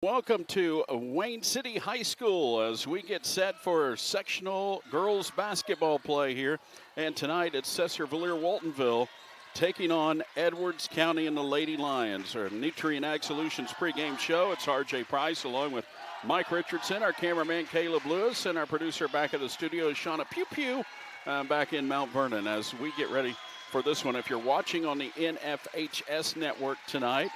Welcome to Wayne City High School as we get set for sectional girls basketball play here. And tonight it's Sesser-Valier Waltonville taking on Edwards County and the Lady Lions. Our Nutrient Ag Solutions pregame show. It's R.J. Price along with Mike Richardson, our cameraman Caleb Lewis, and our producer back at the studio is Shauna Pew Pew back in Mount Vernon as we get ready for this one. If you're watching on the NFHS network tonight,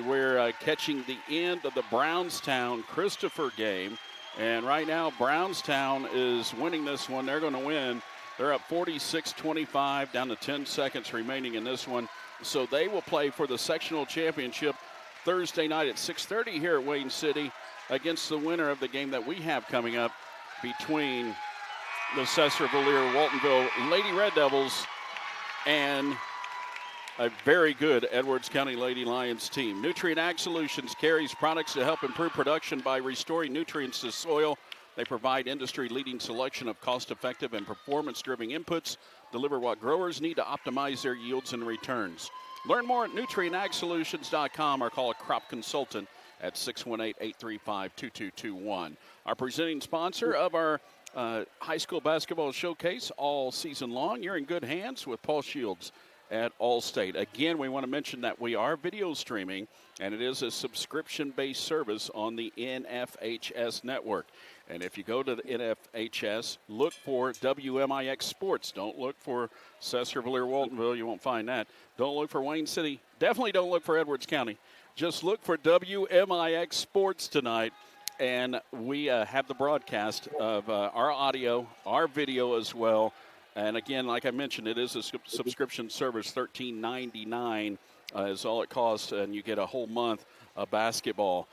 we're catching the end of the Brownstown Christopher game. And right now, Brownstown is winning this one. They're going to win. They're up 46-25, down to 10 seconds remaining in this one. So they will play for the sectional championship Thursday night at 6:30 here at Wayne City against the winner of the game that we have coming up between the Sesser-Valier Waltonville Lady Red Devils and a very good Edwards County Lady Lions team. Nutrient Ag Solutions carries products to help improve production by restoring nutrients to soil. They provide industry-leading selection of cost-effective and performance-driven inputs, deliver what growers need to optimize their yields and returns. Learn more at nutrientagsolutions.com or call a crop consultant at 618-835-2221. Our presenting sponsor of our high school basketball showcase all season long. You're in good hands with Paul Shields at Allstate. Again, we want to mention that we are video streaming, and it is a subscription-based service on the NFHS network. And if you go to the NFHS, look for WMIX Sports. Don't look for Sesser-Valier Waltonville. You won't find that. Don't look for Wayne City. Definitely don't look for Edwards County. Just look for WMIX Sports tonight. And we have the broadcast of our audio, our video as well. And again, like I mentioned, it is a subscription service. $13.99 is all it costs, and you get a whole month of basketball,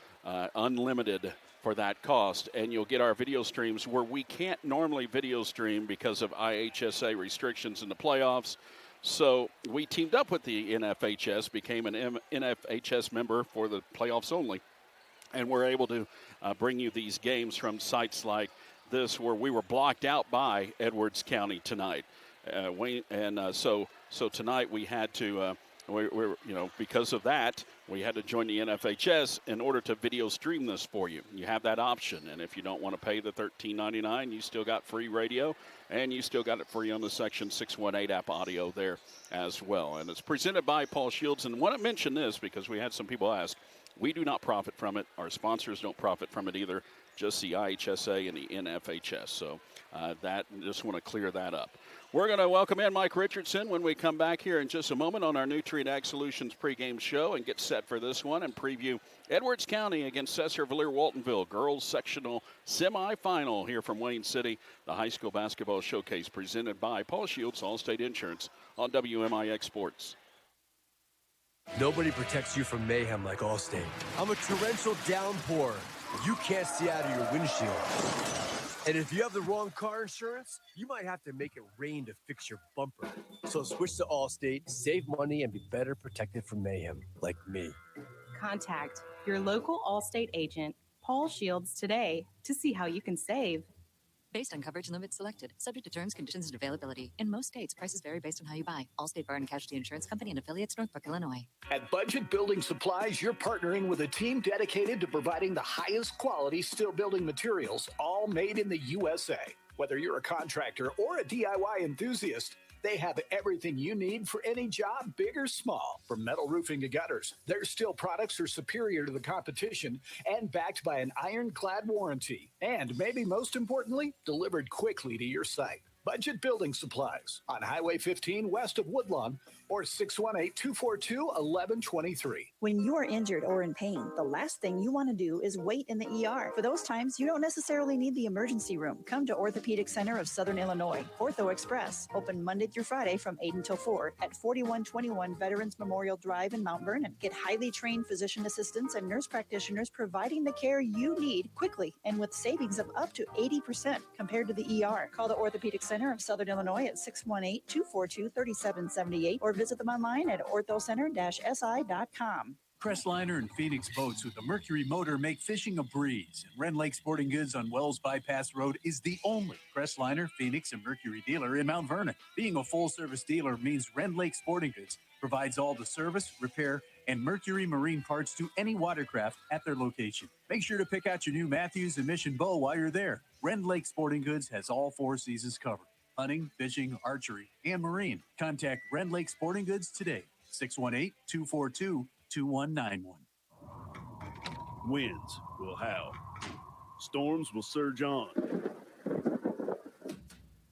unlimited for that cost. And you'll get our video streams where we can't normally video stream because of IHSA restrictions in the playoffs. So we teamed up with the NFHS, became an NFHS member for the playoffs only, and we're able to bring you these games from sites like this where we were blocked out by Edwards County tonight. So tonight we had to, because of that, we had to join the NFHS in order to video stream this for you. You have that option, and if you don't want to pay the $13.99, you still got free radio, and you still got it free on the Section 618 app audio there as well. And it's presented by Paul Shields, and I want to mention this because we had some people ask. We do not profit from it. Our sponsors don't profit from it either, just the IHSA and the NFHS. So just want to clear that up. We're going to welcome in Mike Richardson when we come back here in just a moment on our Nutrient Ag Solutions pregame show and get set for this one and preview Edwards County against Sesser-Valier Waltonville girls sectional semifinal here from Wayne City, the high school basketball showcase presented by Paul Shields, Allstate Insurance on WMIX Sports. Nobody protects you from mayhem like Allstate. I'm a torrential downpour you can't see out of your windshield. And if you have the wrong car insurance, you might have to make it rain to fix your bumper. So switch to Allstate, save money, and be better protected from mayhem like me. Contact your local Allstate agent, Paul Shields, today to see how you can save. Based on coverage limits selected, subject to terms, conditions, and availability. In most states, prices vary based on how you buy. Allstate Bar and Casualty Insurance Company and affiliates, Northbrook, Illinois. At Budget Building Supplies, you're partnering with a team dedicated to providing the highest quality steel building materials, all made in the USA. Whether you're a contractor or a DIY enthusiast, they have everything you need for any job, big or small. From metal roofing to gutters, their steel products are superior to the competition and backed by an ironclad warranty. And maybe most importantly, delivered quickly to your site. Budget Building Supplies on Highway 15 west of Woodlawn or 618-242-1123. When you are injured or in pain, the last thing you want to do is wait in the ER. For those times, you don't necessarily need the emergency room. Come to Orthopedic Center of Southern Illinois, Ortho Express, open Monday through Friday from 8 until 4 at 4121 Veterans Memorial Drive in Mount Vernon. Get highly trained physician assistants and nurse practitioners providing the care you need quickly and with savings of up to 80% compared to the ER. Call the Orthopedic Center of Southern Illinois at 618-242-3778 or visit them online at orthocenter-si.com. Crestliner and Phoenix boats with the Mercury motor make fishing a breeze. And Ren Lake Sporting Goods on Wells Bypass Road is the only Crestliner, Phoenix, and Mercury dealer in Mount Vernon. Being a full-service dealer means Ren Lake Sporting Goods provides all the service, repair, and Mercury Marine parts to any watercraft at their location. Make sure to pick out your new Matthews and Mission Bow while you're there. Rend Lake Sporting Goods has all 4 seasons covered: hunting, fishing, archery, and marine. Contact Rend Lake Sporting Goods today, 618-242-2191. Winds will howl. Storms will surge on.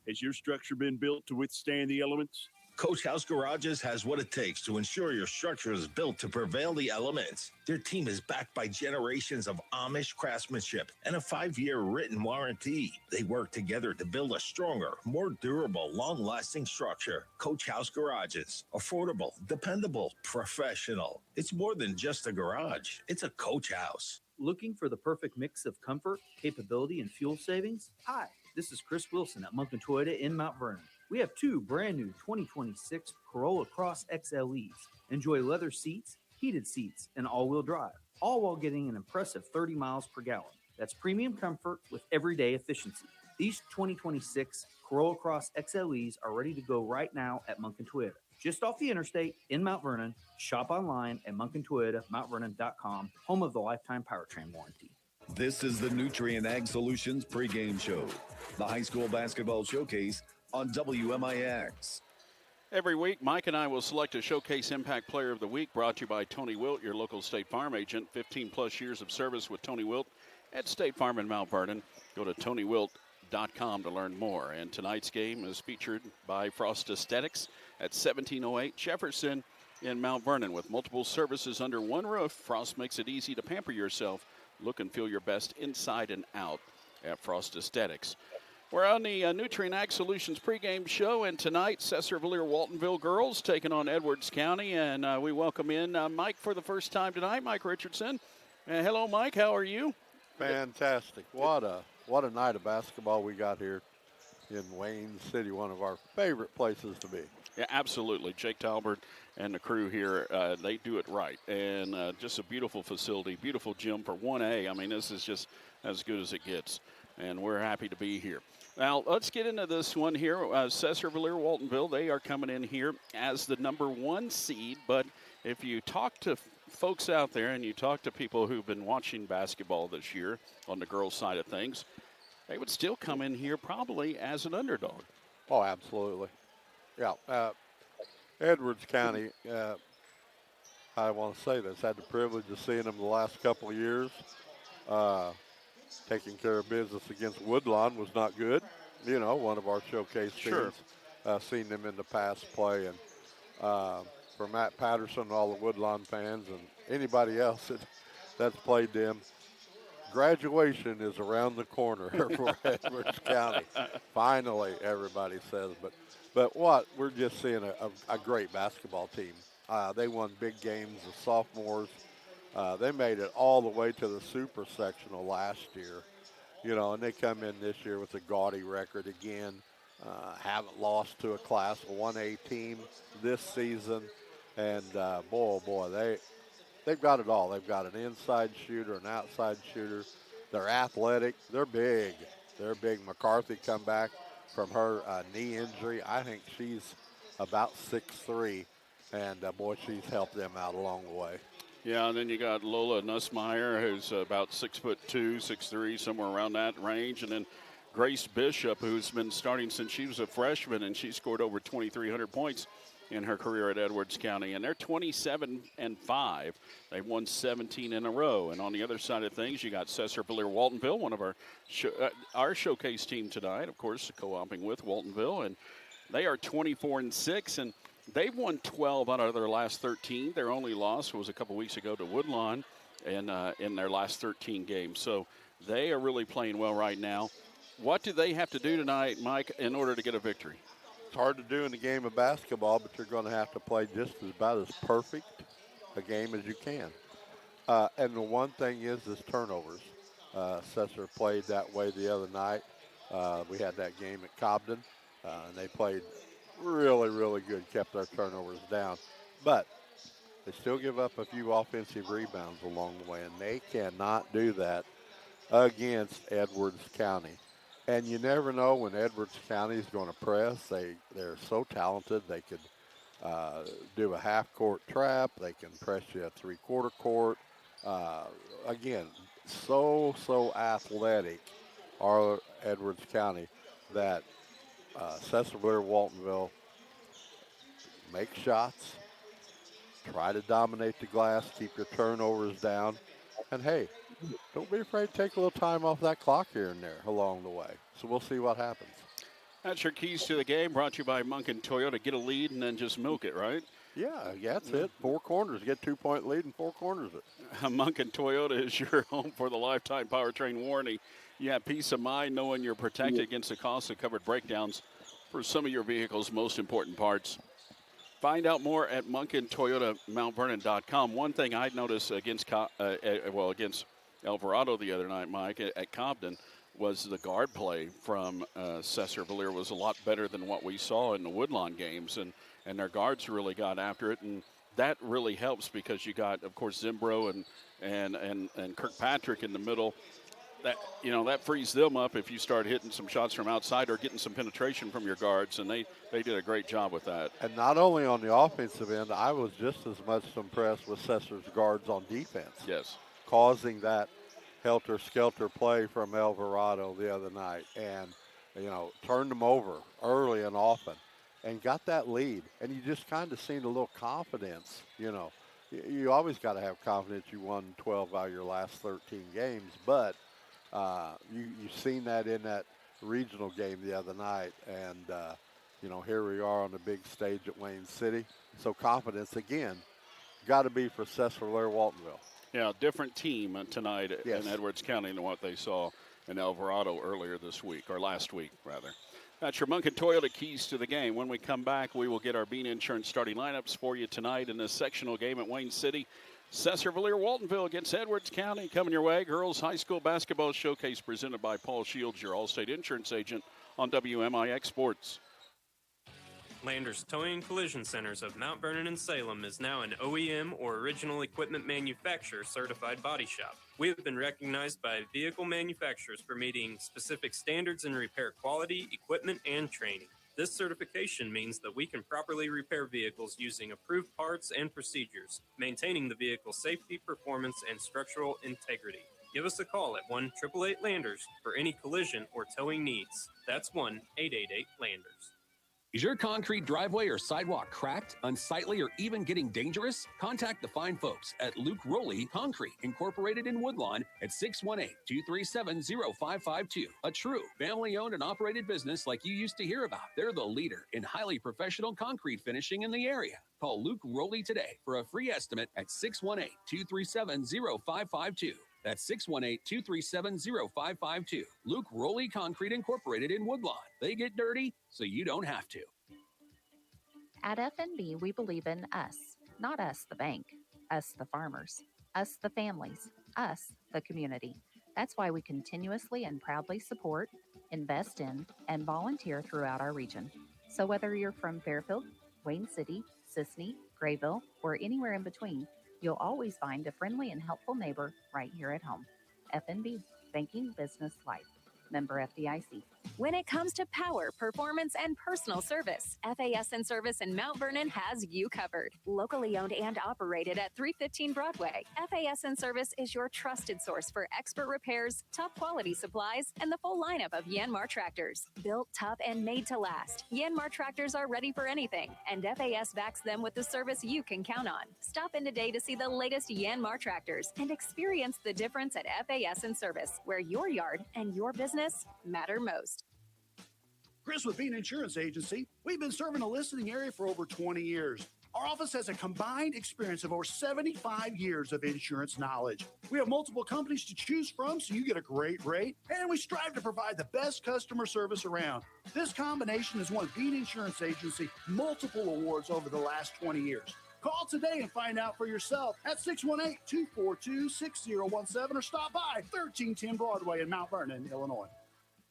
Has your structure been built to withstand the elements? Coach House Garages has what it takes to ensure your structure is built to prevail the elements. Their team is backed by generations of Amish craftsmanship and a 5-year written warranty. They work together to build a stronger, more durable, long-lasting structure. Coach House Garages. Affordable, dependable, professional. It's more than just a garage. It's a Coach House. Looking for the perfect mix of comfort, capability, and fuel savings? Hi, this is Chris Wilson at Monken Toyota in Mount Vernon. We have 2 brand new 2026 Corolla Cross XLEs. Enjoy leather seats, heated seats, and all-wheel drive, all while getting an impressive 30 miles per gallon. That's premium comfort with everyday efficiency. These 2026 Corolla Cross XLEs are ready to go right now at Monken Toyota. Just off the interstate in Mount Vernon. Shop online at MonkenToyota.MountVernon.com, home of the lifetime powertrain warranty. This is the Nutrient Ag Solutions pregame show, the high school basketball showcase on WMIX. Every week, Mike and I will select a Showcase Impact Player of the Week, brought to you by Tony Wilt, your local State Farm agent. 15-plus years of service with Tony Wilt at State Farm in Mount Vernon. Go to TonyWilt.com to learn more. And tonight's game is featured by Frost Aesthetics at 1708 Jefferson in Mount Vernon. With multiple services under one roof, Frost makes it easy to pamper yourself. Look and feel your best inside and out at Frost Aesthetics. We're on the Nutrient Ag Solutions pregame show, and tonight, Sesser-Valier Waltonville girls taking on Edwards County, and we welcome in Mike for the first time tonight, Mike Richardson. Hello, Mike. How are you? Fantastic. What a night of basketball we got here in Wayne City, one of our favorite places to be. Yeah, absolutely. Jake Talbert and the crew here, they do it right. And just a beautiful facility, beautiful gym for 1A. I mean, this is just as good as it gets, and we're happy to be here. Now, let's get into this one here. Sesser-Valier Waltonville, they are coming in here as the number 1 seed. But if you talk to folks out there and you talk to people who've been watching basketball this year on the girls' side of things, they would still come in here probably as an underdog. Oh, absolutely. Yeah. Edwards County, I want to say this, had the privilege of seeing them the last couple of years. Taking care of business against Woodlawn was not good. You know, one of our showcase teams. Seen them in the past play. And for Matt Patterson and all the Woodlawn fans and anybody else that's played them, graduation is around the corner for Edwards County. Finally, everybody says. But what? We're just seeing a great basketball team. They won big games as sophomores. They made it all the way to the super sectional last year, you know, and they come in this year with a gaudy record again. Haven't lost to a Class 1A team this season, and they've got it all. They've got an inside shooter, an outside shooter. They're athletic. They're big. McCarthy come back from her knee injury. I think she's about 6'3", and she's helped them out along the way. Yeah, and then you got Lola Nussmeyer, who's about 6'2", 6'3", somewhere around that range. And then Grace Bishop, who's been starting since she was a freshman, and she scored over 2,300 points in her career at Edwards County. And they're 27-5. They've won 17 in a row. And on the other side of things, you got Sesser-Valier Waltonville, one of our showcase team tonight, of course, co-oping with Waltonville. And they are 24-6, and they've won 12 out of their last 13. Their only loss was a couple weeks ago to Woodlawn in their last 13 games. So they are really playing well right now. What do they have to do tonight, Mike, in order to get a victory? It's hard to do in the game of basketball, but you're going to have to play just about as perfect a game as you can. And the one thing is turnovers. Sesser played that way the other night. We had that game at Cobden, and they played really, really good, kept their turnovers down. But they still give up a few offensive rebounds along the way, and they cannot do that against Edwards County. And you never know when Edwards County is going to press. They're so talented. They could do a half-court trap. They can press you at three-quarter court. Again, so athletic are Edwards County that Sesser-Valier, Waltonville make shots, try to dominate the glass, keep your turnovers down, and hey, don't be afraid to take a little time off that clock here and there along the way. So we'll see what happens. That's your keys to the game, brought to you by Munkin Toyota. Get a lead and then just milk it, right? Yeah, that's it. 4 corners. Get 2-point lead and 4 corners it. Munkin Toyota is your home for the lifetime powertrain warranty. You have peace of mind knowing you're protected against the cost of covered breakdowns for some of your vehicle's most important parts. Find out more at MunkinToyotaMountVernon.com. One thing I noticed against Alvarado the other night, Mike, at Cobden, was the guard play from Sesser-Valier was a lot better than what we saw in the Woodlawn games, and their guards really got after it, and that really helps because you got, of course, Zimbro and Kirkpatrick in the middle. That frees them up if you start hitting some shots from outside or getting some penetration from your guards, and they did a great job with that. And not only on the offensive end, I was just as much impressed with Sesser's guards on defense. Yes. Causing that helter-skelter play from Alvarado the other night and, turned them over early and often and got that lead. And you just kind of seen a little confidence, You always got to have confidence you won 12 out of your last 13 games, but you've seen that in that regional game the other night. And, here we are on the big stage at Wayne City. So confidence, again, got to be for Sesser-Valier, Waltonville. Yeah, different team tonight in Edwards County than what they saw in Alvarado earlier this week, or last week, rather. That's your Munkin Toyota keys to the game. When we come back, we will get our Bean Insurance starting lineups for you tonight in the sectional game at Wayne City. Sesser-Valier, Waltonville against Edwards County coming your way. Girls High School Basketball Showcase presented by Paul Shields, your Allstate Insurance agent on WMIX Sports. Landers Towing and Collision Centers of Mount Vernon and Salem is now an OEM or original equipment manufacturer certified body shop. We have been recognized by vehicle manufacturers for meeting specific standards in repair quality, equipment, and training. This certification means that we can properly repair vehicles using approved parts and procedures, maintaining the vehicle's safety, performance, and structural integrity. Give us a call at 1-888-LANDERS for any collision or towing needs. That's 1-888-LANDERS. Is your concrete driveway or sidewalk cracked, unsightly, or even getting dangerous? Contact the fine folks at Luke Rowley Concrete, Incorporated in Woodlawn at 618-237-0552. A true family-owned and operated business like you used to hear about. They're the leader in highly professional concrete finishing in the area. Call Luke Rowley today for a free estimate at 618-237-0552. That's 618-237-0552. Luke Rowley Concrete Incorporated in Woodlawn. They get dirty so you don't have to. At FNB, we believe in us. Not us, the bank. Us, the farmers. Us, the families. Us, the community. That's why we continuously and proudly support, invest in, and volunteer throughout our region. So whether you're from Fairfield, Wayne City, Sisney, Grayville, or anywhere in between, you'll always find a friendly and helpful neighbor right here at home. FNB, Banking Business Life. Member FDIC. When it comes to power, performance, and personal service, FASN Service in Mount Vernon has you covered. Locally owned and operated at 315 Broadway, FASN Service is your trusted source for expert repairs, top quality supplies, and the full lineup of Yanmar tractors. Built tough and made to last, Yanmar tractors are ready for anything, and FAS backs them with the service you can count on. Stop in today to see the latest Yanmar tractors and experience the difference at FASN Service, where your yard and your business matter most. Chris with Bean Insurance Agency. We've been serving the listening area for over 20 years. Our office has a combined experience of over 75 years of insurance knowledge. We have multiple companies to choose from, so you get a great rate, and we strive to provide the best customer service around. This combination has won Bean Insurance Agency multiple awards over the last 20 years. Call today and find out for yourself at 618-242-6017 or stop by 1310 Broadway in Mount Vernon, Illinois.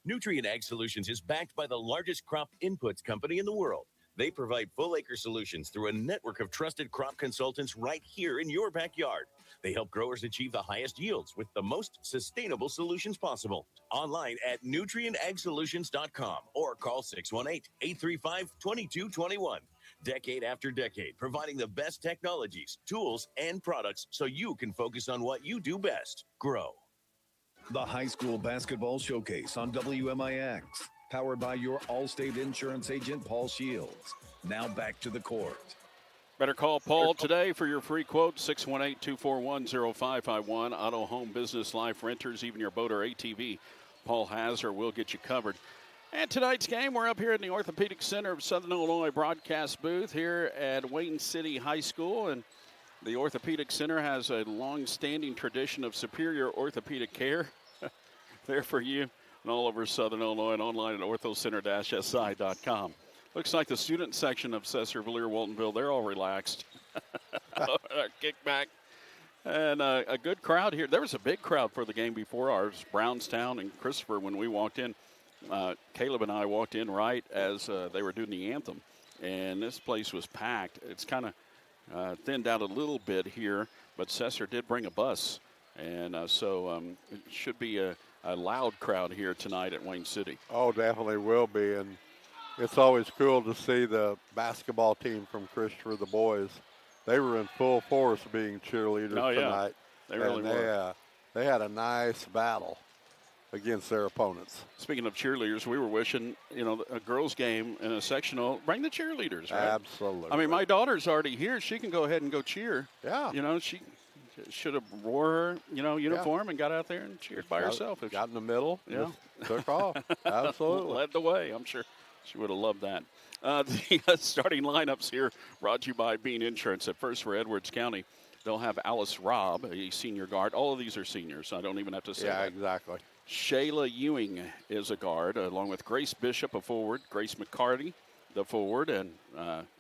Nutrient Ag Solutions is backed by the largest crop inputs company in the world. They provide full acre solutions through a network of trusted crop consultants right here in your backyard. They help growers achieve the highest yields with the most sustainable solutions possible. Online at nutrientagsolutions.com or call 618-835-2221. decade after decade, providing the best technologies, tools, and products so you can focus on what you do best, grow. The High School Basketball Showcase on WMIX, powered by your Allstate insurance agent, Paul Shields. Now back to the court. Better call Paul today for your free quote, 618-241-0551. Auto, home, business, life, renters, even your boat or ATV. Paul has or will get you covered. And tonight's game, we're up here in the Orthopedic Center of Southern Illinois broadcast booth here at Wayne City High School. And the Orthopedic Center has a long-standing tradition of superior orthopedic care there for you and all over Southern Illinois and online at orthocenter-si.com. Looks like the student section of Sesser-Valier, Waltonville, they're all relaxed. Kick back. And a good crowd here. There was a big crowd for the game before ours, Brownstown and Christopher, when we walked in. Caleb and I walked in right as they were doing the anthem, and this place was packed. It's kind of thinned out a little bit here, but Sesser did bring a bus, and so it should be a loud crowd here tonight at Wayne City. Oh, definitely will be, and it's always cool to see the basketball team from Christopher, the boys. They were in full force being cheerleaders tonight. They really were. They had a nice battle against their opponents. Speaking of cheerleaders, we were wishing, a girls' game in a sectional, bring the cheerleaders, right? Absolutely. I mean, my daughter's already here. She can go ahead and go cheer. Yeah. She should have wore her, uniform and got out there and cheered by herself. Got in the middle. Yeah. Took off. Absolutely. Led the way. I'm sure she would have loved that. The starting lineups here brought to you by Bean Insurance. At first for Edwards County, they'll have Alice Robb, a senior guard. All of these are seniors, so I don't even have to say that. Yeah, exactly. Shayla Ewing is a guard, along with Grace Bishop, a forward. Grace McCarty, the forward, and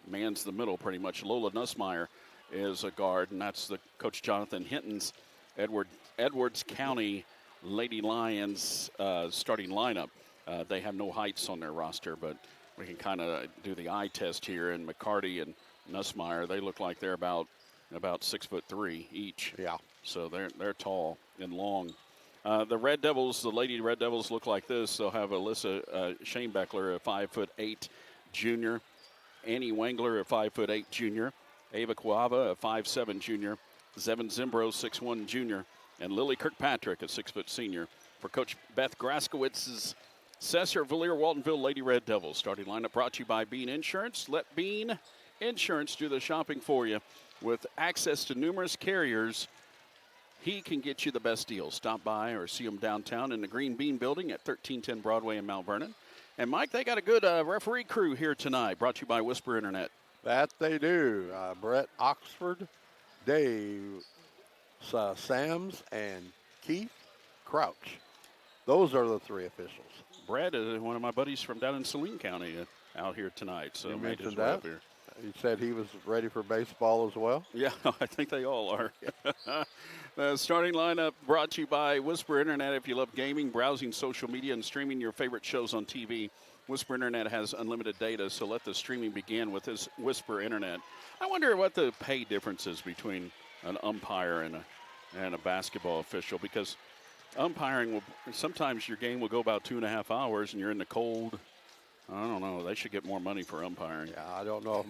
man's the middle pretty much. Lola Nussmeyer is a guard, and that's the Coach Jonathan Hinton's Edwards County Lady Lions starting lineup. They have no heights on their roster, but we can kind of do the eye test here. And McCarty and Nussmeyer, they look like they're about 6'3" each. Yeah. So they're tall and long. The Red Devils, the Lady Red Devils, look like this. They'll have Alyssa Shanebeckler, a 5'8" junior. Annie Wengler, a 5'8" junior. Ava Quava, a 5'7" junior. Zevin Zimbro, 6'1" junior. And Lily Kirkpatrick, a 6' senior. For Coach Beth Graskowitz's Sesser-Valier Waltonville Lady Red Devils. Starting lineup brought to you by Bean Insurance. Let Bean Insurance do the shopping for you. With access to numerous carriers, he can get you the best deals. Stop by or see him downtown in the Green Bean Building at 1310 Broadway in Mount Vernon. And, Mike, they got a good referee crew here tonight, brought to you by Whisper Internet. That they do. Brett Oxford, Dave Sams, and Keith Crouch. Those are the three officials. Brett is one of my buddies from down in Saline County out here tonight. So you made his mentioned way that? up here. He said he was ready for baseball as well. Yeah, I think they all are. The starting lineup brought to you by Whisper Internet. If you love gaming, browsing social media, and streaming your favorite shows on TV, Whisper Internet has unlimited data, so let the streaming begin with this Whisper Internet. I wonder what the pay difference is between an umpire and a basketball official, because umpiring sometimes your game will go about 2.5 hours and you're in the cold. I don't know. They should get more money for umpiring. Yeah, I don't know if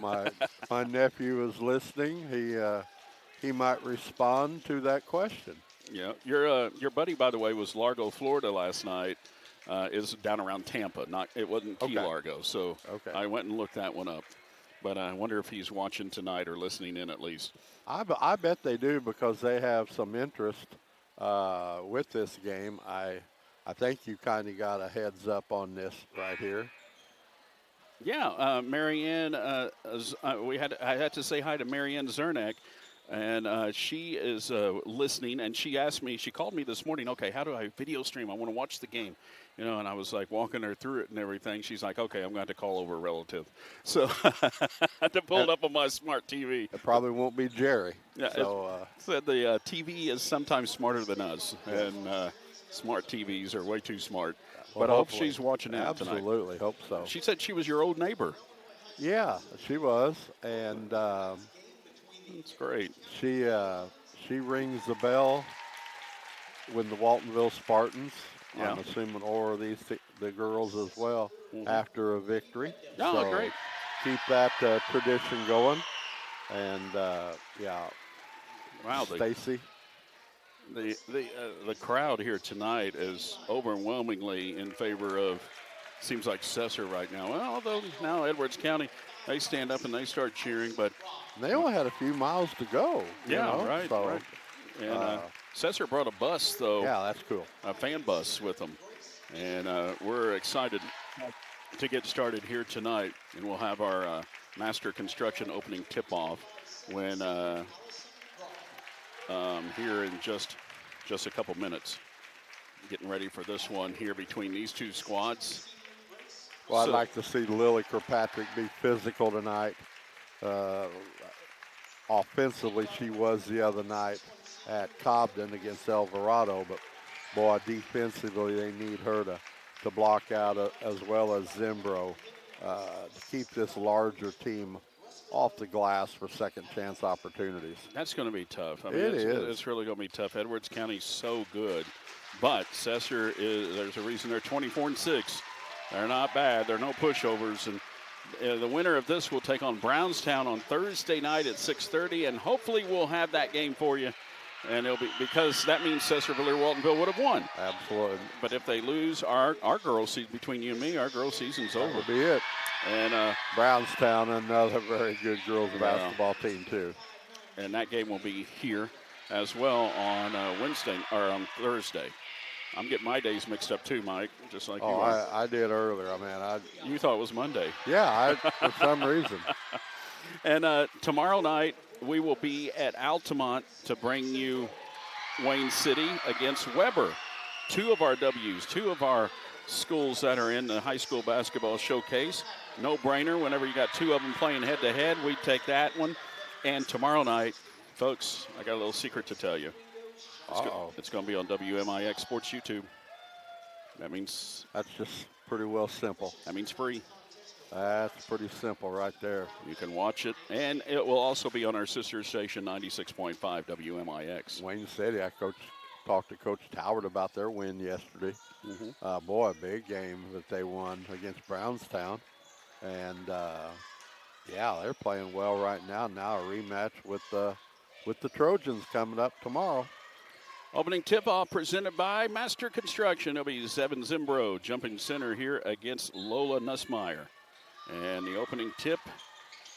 my nephew is listening. He might respond to that question. Yeah, your buddy, by the way, was Largo, Florida last night. Is down around Tampa. It wasn't Key Largo, so I went and looked that one up. But I wonder if he's watching tonight or listening in at least. I bet they do, because they have some interest with this game. I think you kind of got a heads up on this right here. Yeah, Marianne. I had to say hi to Marianne Zernak, and she is listening. And she asked me. She called me this morning. Okay, how do I video stream? I want to watch the game. And I was like walking her through it and everything. She's like, okay, I'm going to have to call over a relative. So I had to pull it up on my smart TV. It probably won't be Jerry. Yeah, so, said the TV is sometimes smarter than us, and smart TVs are way too smart. Well, but I hope she's watching that tonight. Absolutely, hope so. She said she was your old neighbor. Yeah, she was, and that's great. She rings the bell with the Waltonville Spartans. Yeah. I'm assuming, or the girls as well, after a victory. Oh, so great. keep that tradition going. And, yeah. Wow. Stacy. The crowd here tonight is overwhelmingly in favor of, seems like Sesser right now. Well, although now Edwards County, they stand up and they start cheering, but they only had a few miles to go. Right, so, right. And Sesser brought a bus, though. Yeah, that's cool. A fan bus with them. And we're excited to get started here tonight. And we'll have our Master Construction opening tip-off when here in just a couple minutes. Getting ready for this one here between these two squads. Well, I'd like to see Lily Kirkpatrick be physical tonight. Offensively, she was the other night at Cobden against Alvarado, but boy, defensively, they need her to block out as well as Zimbro to keep this larger team off the glass for second chance opportunities. That's going to be tough. I mean, it's really going to be tough. Edwards County's so good, but Sesser there's a reason they're 24-6. They're not bad. They're no pushovers, and the winner of this will take on Brownstown on Thursday night at 6:30, and hopefully we'll have that game for you. And it'll be because that means Sesser-Valier Waltonville would have won. Absolutely. But if they lose, our girls season, between you and me, our girls season's over. That'll be it. And Brownstown, another very good girls basketball team too. And that game will be here as well on Wednesday or on Thursday. I'm getting my days mixed up too, Mike, just like you are. I did earlier. You thought it was Monday. Yeah, for some reason. And tomorrow night, we will be at Altamont to bring you Wayne City against Weber. Two of our W's, two of our schools that are in the high school basketball showcase. No brainer. Whenever you got two of them playing head-to-head, we take that one. And tomorrow night, folks, I got a little secret to tell you. It's going to be on WMIX Sports YouTube. That means... That's just pretty well simple. That means free. That's pretty simple right there. You can watch it, and it will also be on our sister station, 96.5 WMIX. Wayne City, I talked to Coach Toward about their win yesterday. Mm-hmm. Boy, a big game that they won against Brownstown. And, yeah, they're playing well right now. Now a rematch with the Trojans coming up tomorrow. Opening tip-off presented by Master Construction. It'll be Zevin Zimbro jumping center here against Lola Nussmeyer. And the opening tip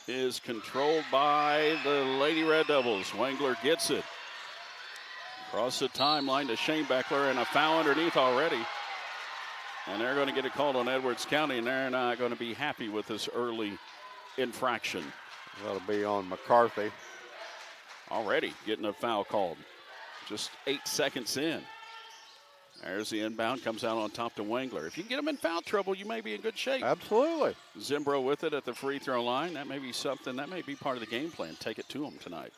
is controlled by the Lady Red Devils. Wengler gets it. Across the timeline to Shane Beckler, and a foul underneath already. And they're going to get it called on Edwards County, and they're not going to be happy with this early infraction. That'll be on McCarthy. Already getting a foul called. Just 8 seconds in. There's the inbound, comes out on top to Wengler. If you can get them in foul trouble, you may be in good shape. Absolutely. Zimbro with it at the free throw line. That may be something, that may be part of the game plan. Take it to them tonight.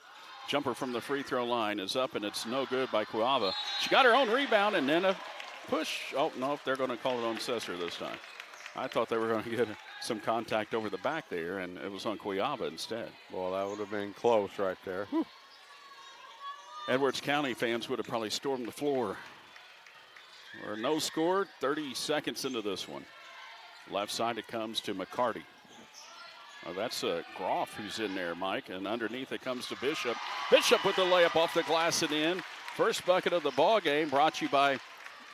Jumper from the free throw line is up, and it's no good by Cuava. She got her own rebound, and then a push. Oh, no, they're going to call it on Sesser this time. I thought they were going to get some contact over the back there, and it was on Cuava instead. Well, that would have been close right there. Whew. Edwards County fans would have probably stormed the floor. We're no score, 30 seconds into this one. Left side it comes to McCarty. Oh, that's Groff who's in there, Mike. And underneath it comes to Bishop. Bishop with the layup off the glass and in. First bucket of the ball game brought to you by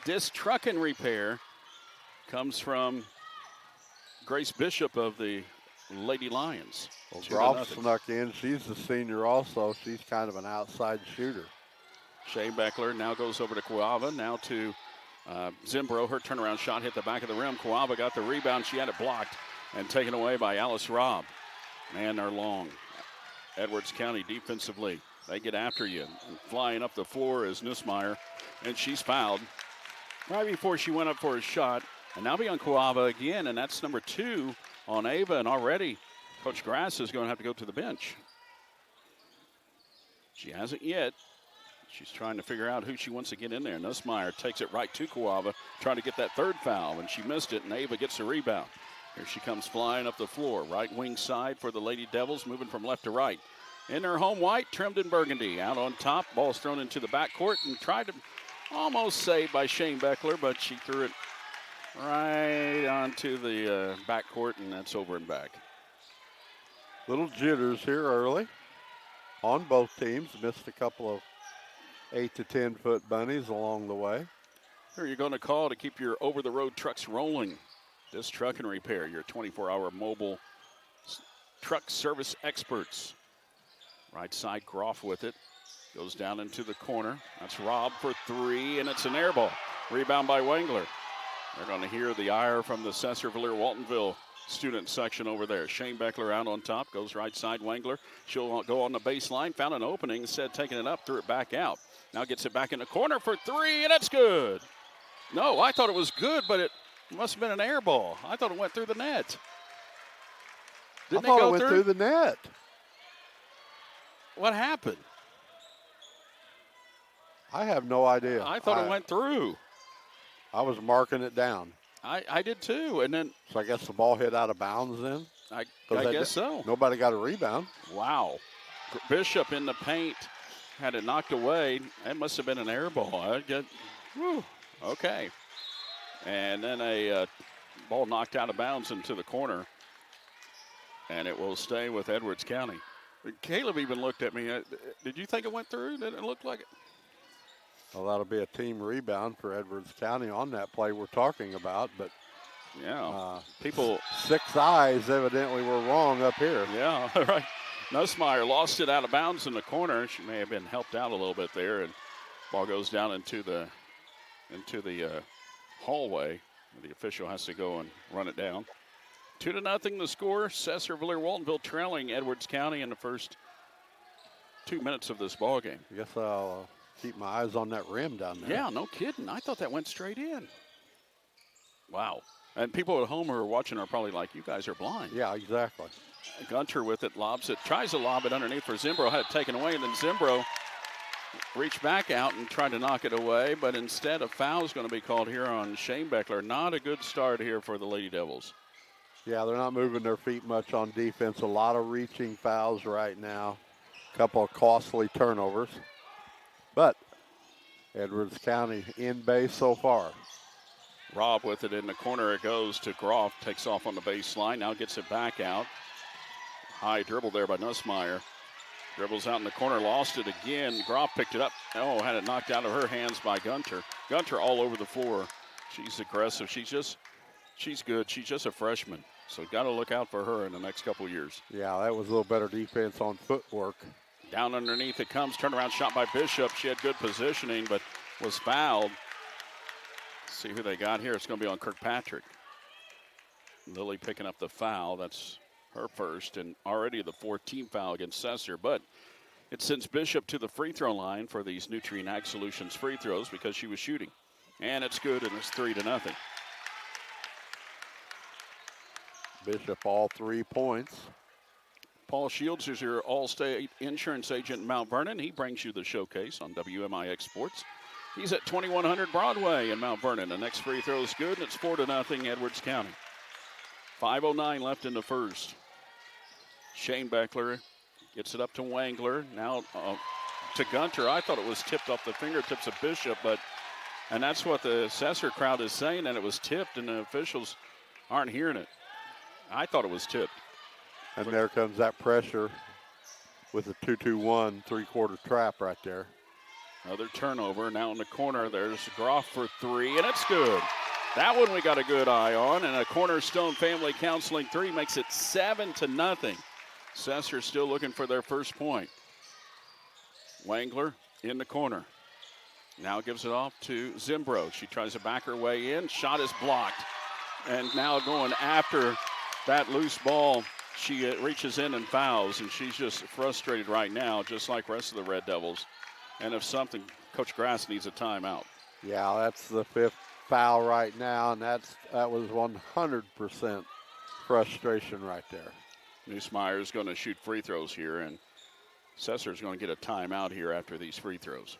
Disc Truck and Repair. Comes from Grace Bishop of the Lady Lions. Well, Groff snuck in. She's the senior also. She's kind of an outside shooter. Shane Beckler now goes over to Cuava. Now to Zimbro. Her turnaround shot hit the back of the rim. Cuava got the rebound. She had it blocked and taken away by Alice Robb. Man, they're long. Edwards County defensively. They get after you. And flying up the floor is Nussmeyer, and she's fouled right before she went up for a shot. And now be on Cuava again, and that's number 2 on Ava, and already Coach Grass is going to have to go to the bench. She hasn't yet. She's trying to figure out who she wants to get in there. Nussmeyer takes it right to Cuava, trying to get that third foul, and she missed it, and Ava gets the rebound. Here she comes flying up the floor. Right wing side for the Lady Devils, moving from left to right. In her home white, trimmed in burgundy. Out on top, ball's thrown into the backcourt and tried to almost save by Shane Beckler, but she threw it right onto the backcourt, and that's over and back. Little jitters here early on both teams. Missed a couple of 8 to 10 foot bunnies along the way. Who are you going to call to keep your over-the-road trucks rolling? This Truck and Repair, your 24-hour mobile truck service experts. Right side, Groff with it. Goes down into the corner. That's Rob for three, and it's an air ball. Rebound by Wengler. They're going to hear the ire from the Sesser-Valier Waltonville student section over there. Shane Beckler out on top. Goes right side, Wengler. She'll go on the baseline. Found an opening. Instead of taking it up, threw it back out. Now gets it back in the corner for three, and it's good. No, I thought it was good, but it must have been an air ball. I thought it went through the net. I thought it went through the net. What happened? I have no idea. I thought it went through. I was marking it down. I did too, and then. So I guess the ball hit out of bounds then? I guess so. Nobody got a rebound. Wow. Bishop in the paint had it knocked away. It must have been an air ball. Okay. And then a ball knocked out of bounds into the corner, and it will stay with Edwards County. Caleb even looked at me. Did you think it went through? Did it look like it? Well, that'll be a team rebound for Edwards County on that play we're talking about. But yeah, people. 6 eyes evidently were wrong up here. Yeah, right. Nussmeyer lost it out of bounds in the corner. She may have been helped out a little bit there, and ball goes down into the hallway. The official has to go and run it down. 2-0 the score. Sesser-Valier Waltonville trailing Edwards County in the first 2 minutes of this ball game. I guess I'll keep my eyes on that rim down there. Yeah, no kidding. I thought that went straight in. Wow. And people at home who are watching are probably like, you guys are blind. Yeah, exactly. Gunter with it, lobs it, tries to lob it underneath for Zimbro, had it taken away, and then Zimbro reached back out and tried to knock it away, but instead a foul is going to be called here on Shane Beckler. Not a good start here for the Lady Devils. Yeah, they're not moving their feet much on defense. A lot of reaching fouls right now. A couple of costly turnovers. But Edwards County in base so far. Rob with it in the corner. It goes to Groff. Takes off on the baseline. Now gets it back out. High dribble there by Nussmeyer. Dribbles out in the corner. Lost it again. Groff picked it up. Oh, had it knocked out of her hands by Gunter. Gunter all over the floor. She's aggressive. She's good. She's just a freshman. So got to look out for her in the next couple years. Yeah, that was a little better defense on footwork. Down underneath it comes. Turnaround shot by Bishop. She had good positioning, but was fouled. Let's see who they got here. It's going to be on Kirkpatrick. Lily picking up the foul. That's her first, and already the 4th team foul against Sesser. But it sends Bishop to the free throw line for these Nutrien Ag Solutions free throws because she was shooting. And it's good, and it's 3-0. Bishop all 3 points. Paul Shields is your All-State insurance agent in Mount Vernon. He brings you the showcase on WMIX Sports. He's at 2100 Broadway in Mount Vernon. The next free throw is good, and it's 4-0 Edwards County. 5:09 left in the first. Shane Beckler gets it up to Wengler. Now to Gunter. I thought it was tipped off the fingertips of Bishop, and that's what the Sesser crowd is saying, that it was tipped, and the officials aren't hearing it. I thought it was tipped. And there comes that pressure with a 2-2-1 3-quarter trap right there. Another turnover. Now in the corner, there's Groff for three, and it's good. That one we got a good eye on, and a Cornerstone Family Counseling 3 makes it 7-0. Sesser still looking for their first point. Wengler in the corner. Now gives it off to Zimbro. She tries to back her way in. Shot is blocked. And now going after that loose ball, she reaches in and fouls, and she's just frustrated right now, just like the rest of the Red Devils. And if something, Coach Grass needs a timeout. Yeah, that's the 5th foul right now, and that was 100% frustration right there. Nussmeyer is going to shoot free throws here, and Sesser is going to get a timeout here after these free throws.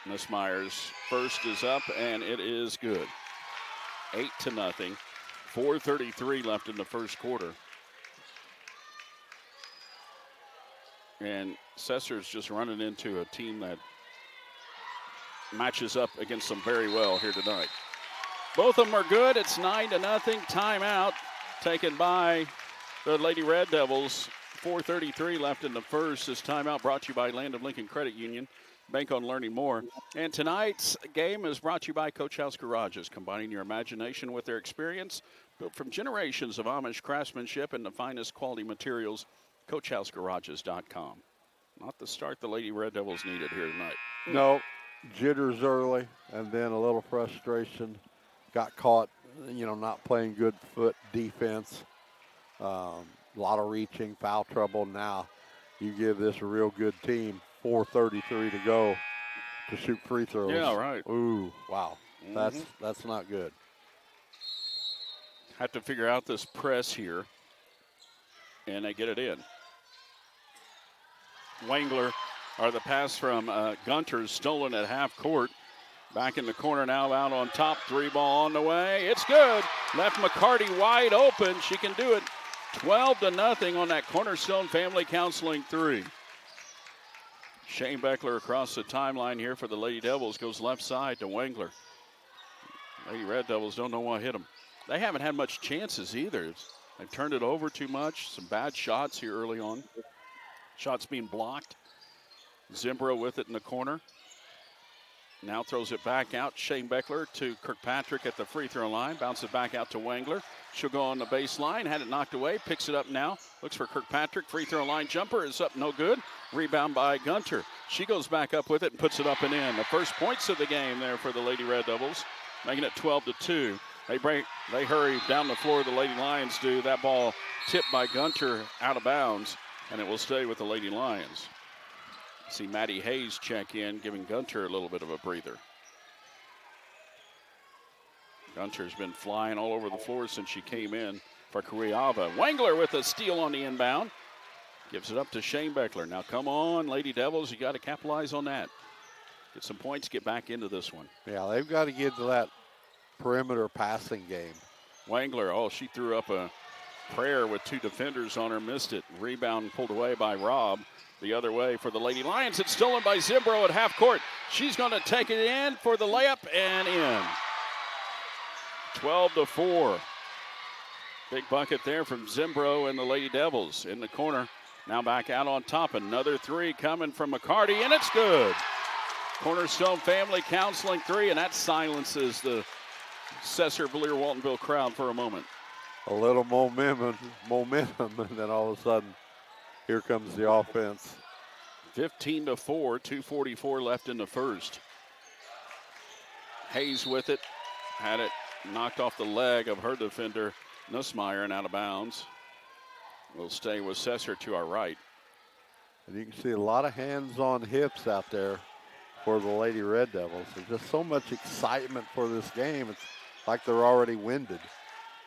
Nussmeyer's first is up, and it is good. 8-0. 4:33 left in the first quarter. And Sesser's just running into a team that matches up against them very well here tonight. Both of them are good. It's 9-0. Timeout taken by The Lady Red Devils, 4:33 left in the first. This timeout brought to you by Land of Lincoln Credit Union. Bank on learning more. And tonight's game is brought to you by Coach House Garages, combining your imagination with their experience. Built from generations of Amish craftsmanship and the finest quality materials, CoachHouseGarages.com. Not the start the Lady Red Devils needed here tonight. No, jitters early, and then a little frustration. Got caught, not playing good foot defense. A lot of reaching, foul trouble. Now you give this a real good team 4:33 to go to shoot free throws. Yeah, right. Ooh, wow. That's not good. Have to figure out this press here, and they get it in. Wangler, or the pass from Gunter's stolen at half court. Back in the corner now, out on top. 3-ball on the way. It's good. Left McCarty wide open. She can do it. 12-0 on that Cornerstone Family Counseling 3. Shane Beckler across the timeline here for the Lady Devils. Goes left side to Wangler. Lady Red Devils don't know what hit them. They haven't had much chances either. They've turned it over too much. Some bad shots here early on. Shots being blocked. Zimbro with it in the corner. Now throws it back out. Shane Beckler to Kirkpatrick at the free throw line. Bounces back out to Wangler. She'll go on the baseline. Had it knocked away. Picks it up now. Looks for Kirkpatrick. Free throw line jumper is up. No good. Rebound by Gunter. She goes back up with it and puts it up and in. The first points of the game there for the Lady Red Devils. Making it 12-2. They hurry down the floor. The Lady Lions do. That ball tipped by Gunter out of bounds. And it will stay with the Lady Lions. See Maddie Hayes check in, giving Gunter a little bit of a breather. Gunter's been flying all over the floor since she came in for Kuriava. Wangler with a steal on the inbound. Gives it up to Shane Beckler. Now come on, Lady Devils, you got to capitalize on that. Get some points, get back into this one. Yeah, they've got to get to that perimeter passing game. Wangler, she threw up a prayer with two defenders on her, missed it. Rebound pulled away by Robb. The other way for the Lady Lions. It's stolen by Zimbro at half court. She's going to take it in for the layup and in. 12-4. Big bucket there from Zimbro and the Lady Devils in the corner. Now back out on top. Another three coming from McCarty, and it's good. Cornerstone Family Counseling 3, and that silences the Sesser-Valier Waltonville crowd for a moment. A little momentum, and then all of a sudden, here comes the offense. 15-4, 2:44 left in the first. Hayes with it. Had it knocked off the leg of her defender, Nussmeyer, and out of bounds. We'll stay with Sesser to our right. And you can see a lot of hands on hips out there for the Lady Red Devils. There's just so much excitement for this game. It's like they're already winded.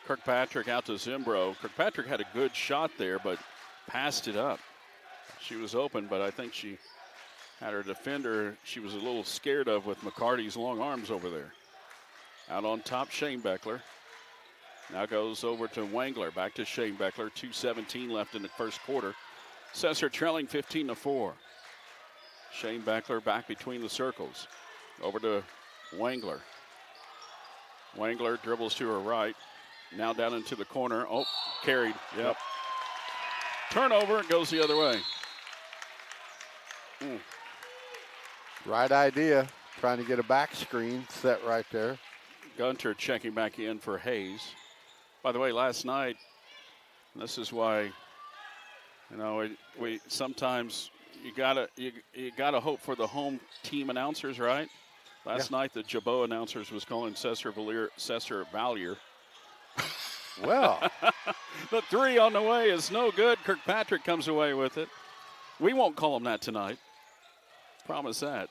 Kirkpatrick out to Zimbro. Kirkpatrick had a good shot there, but passed it up. She was open, but I think she had her defender she was a little scared of with McCarty's long arms over there. Out on top, Shane Beckler. Now goes over to Wangler. Back to Shane Beckler. 2:17 left in the first quarter. Sesser trailing 15-4. Shane Beckler back between the circles. Over to Wangler. Wangler dribbles to her right. Now down into the corner. Carried. Yep. Turnover, it goes the other way. Right idea. Trying to get a back screen set right there. Gunter checking back in for Hayes. By the way, last night, this is why, we sometimes you gotta hope for the home team announcers, right? Last night, the Jabot announcers was calling Sesser-Valier. Well, the three on the way is no good. Kirkpatrick comes away with it. We won't call him that tonight. Promise that.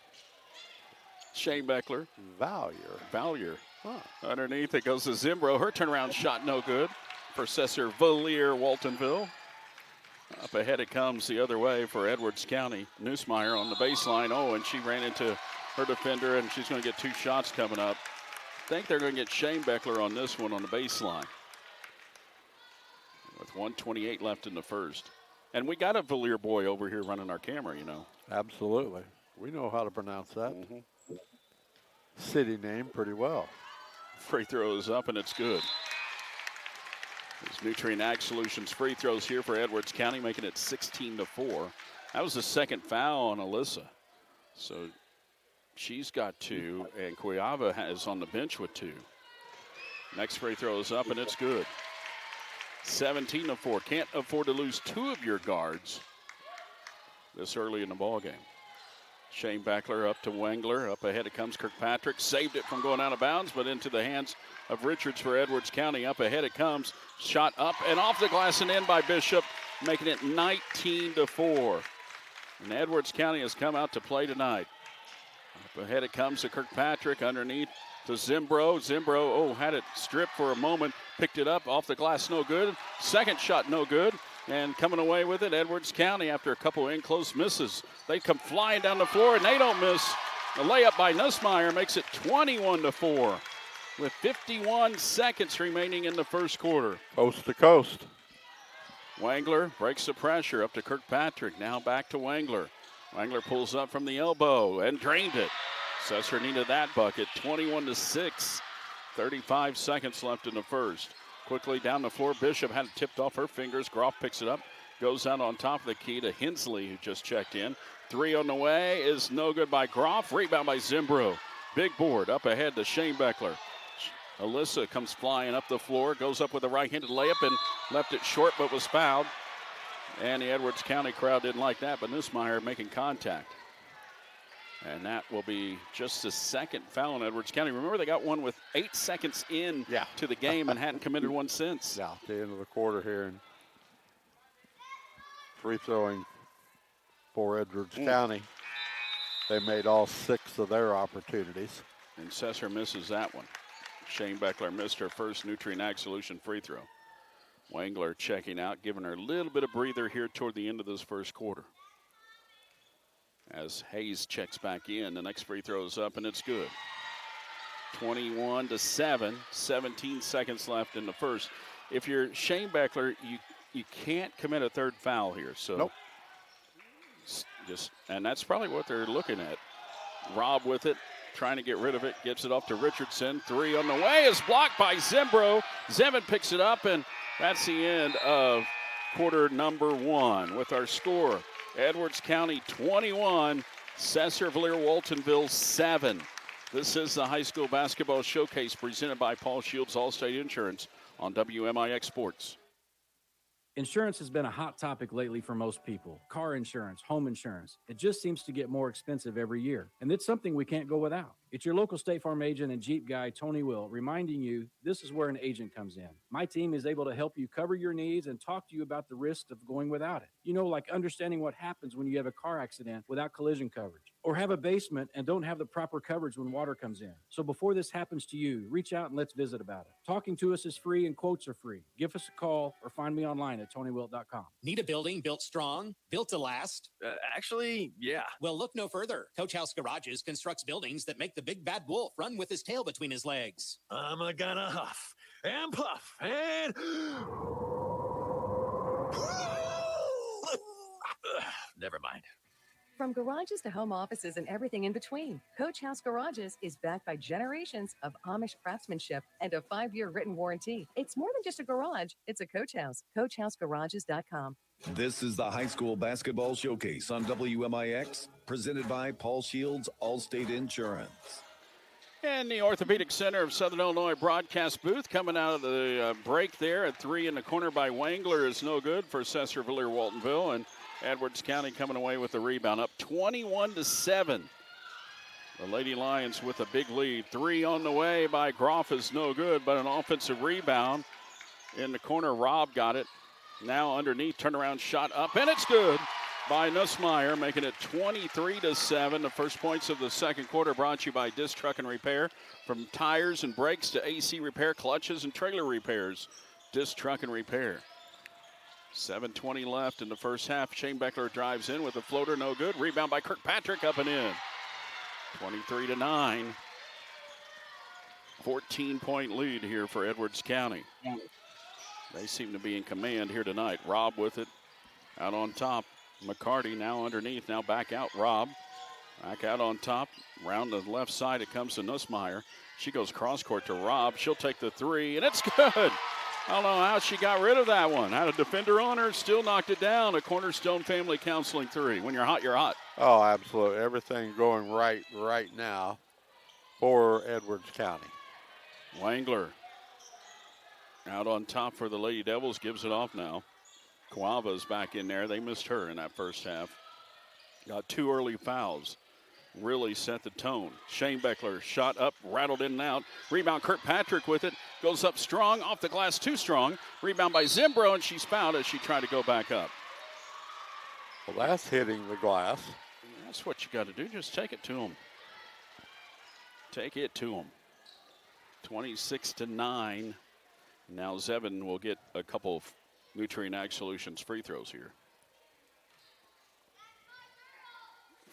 Shane Beckler. Valier. Huh. Underneath it goes to Zimbro. Her turnaround shot no good for Sesser-Valier Waltonville. Up ahead it comes the other way for Edwards County. Nussmeyer on the baseline. And she ran into her defender, and she's going to get two shots coming up. I think they're going to get Shane Beckler on this one on the baseline. With 1:28 left in the first. And we got a Valier boy over here running our camera, Absolutely. We know how to pronounce that. City name pretty well. Free throw is up, and it's good. Nutrient Ag Solutions free throws here for Edwards County, making it 16-4. That was the second foul on Alyssa. So she's got 2, and Cuiava is on the bench with 2. Next free throw is up, and it's good. 17-4. Can't afford to lose 2 of your guards this early in the ball game. Shane Beckler up to Wengler. Up ahead it comes Kirkpatrick. Saved it from going out of bounds, but into the hands of Richards for Edwards County. Up ahead it comes. Shot up and off the glass and in by Bishop, making it 19-4. And Edwards County has come out to play tonight. Up ahead it comes to Kirkpatrick. Underneath to Zimbro. Zimbro, had it stripped for a moment. Picked it up off the glass, no good. Second shot, no good. And coming away with it, Edwards County, after a couple in-close misses. They come flying down the floor, and they don't miss. The layup by Nussmeier makes it 21-4 with 51 seconds remaining in the first quarter. Coast to coast. Wengler breaks the pressure up to Kirkpatrick. Now back to Wengler. Wengler pulls up from the elbow and drained it. Sesser needed that bucket. 21-6. 35 seconds left in the first. Quickly down the floor, Bishop had it tipped off her fingers. Groff picks it up, goes out on top of the key to Hensley, who just checked in. 3 on the way is no good by Groff. Rebound by Zimbro. Big board up ahead to Shane Beckler. Alyssa comes flying up the floor, goes up with a right-handed layup and left it short but was fouled. And the Edwards County crowd didn't like that, but Nussmeier making contact. And that will be just the second foul in Edwards County. Remember, they got one with 8 seconds in to the game and hadn't committed one since. Yeah, at the end of the quarter here. And free throwing for Edwards County. They made all 6 of their opportunities. And Sesser misses that one. Shane Beckler missed her first Nutrient Ag Solution free throw. Wengler checking out, giving her a little bit of breather here toward the end of this first quarter. As Hayes checks back in, the next free throw is up, and it's good. 21-7, 17 seconds left in the first. If you're Shane Beckler, you can't commit a third foul here. So nope. And that's probably what they're looking at. Rob with it, trying to get rid of it, gives it off to Richardson. 3 on the way is blocked by Zimbro. Zevin picks it up, and that's the end of quarter number 1 with our score. Edwards County 21, Sesser-Valier Waltonville 7. This is the high school basketball showcase presented by Paul Shields Allstate Insurance on WMIX Sports. Insurance has been a hot topic lately for most people. Car insurance, home insurance. It just seems to get more expensive every year. And it's something we can't go without. It's your local State Farm agent and Jeep guy, Tony Will, reminding you this is where an agent comes in. My team is able to help you cover your needs and talk to you about the risks of going without it. You know, like understanding what happens when you have a car accident without collision coverage, or have a basement and don't have the proper coverage when water comes in. So before this happens to you, reach out and let's visit about it. Talking to us is free and quotes are free. Give us a call or find me online at TonyWilt.com. Need a building built strong, built to last? Actually, yeah. Well, look no further. Coach House Garages constructs buildings that make the big bad wolf run with his tail between his legs. I'm gonna huff and puff and... Never mind. From garages to home offices and everything in between, Coach House Garages is backed by generations of Amish craftsmanship and a 5-year written warranty. It's more than just a garage, it's a Coach House. CoachHouseGarages.com. This is the high school basketball showcase on WMIX, presented by Paul Shields Allstate Insurance. And the Orthopedic Center of Southern Illinois broadcast booth coming out of the break there at 3 in the corner by Wengler is no good for Sesser-Valier Waltonville. And Edwards County coming away with the rebound, up 21-7. The Lady Lions with a big lead. 3 on the way by Groff is no good, but an offensive rebound in the corner. Rob got it. Now underneath, turnaround shot up, and it's good by Nussmeier, making it 23-7. The first points of the second quarter brought to you by Disc Truck and Repair. From tires and brakes to AC repair, clutches, and trailer repairs. Disc Truck and Repair. 7:20 left in the first half. Shane Beckler drives in with a floater, no good. Rebound by Kirkpatrick, up and in. 23-9. 14-point lead here for Edwards County. They seem to be in command here tonight. Rob with it out on top. McCarty now underneath, now back out. Rob back out on top. Round the left side, it comes to Nussmeier. She goes cross court to Rob. She'll take the 3, and it's good. I don't know how she got rid of that one. Had a defender on her, still knocked it down. A Cornerstone Family Counseling 3. When you're hot, you're hot. Oh, absolutely. Everything going right now for Edwards County. Wangler out on top for the Lady Devils, gives it off now. Kawava's back in there. They missed her in that first half. Got 2 early fouls. Really set the tone. Shane Beckler shot up, rattled in and out. Rebound Kirkpatrick with it. Goes up strong, off the glass, too strong. Rebound by Zimbro, and she's fouled as she tried to go back up. Well, that's hitting the glass. That's what you got to do. Just take it to them. Take it to them. 26-9. Now Zevin will get a couple of Nutrient Ag Solutions free throws here.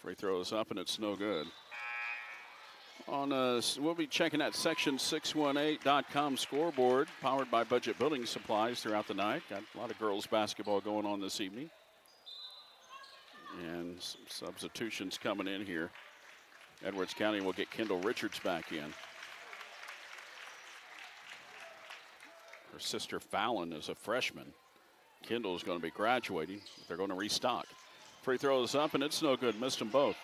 Free throws up, and it's no good. We'll be checking that section618.com scoreboard, powered by Budget Building Supplies throughout the night. Got a lot of girls basketball going on this evening. And some substitutions coming in here. Edwards County will get Kendall Richards back in. Her sister Fallon is a freshman. Kendall is going to be graduating. They're going to restock. Free throws up, and it's no good. Missed them both.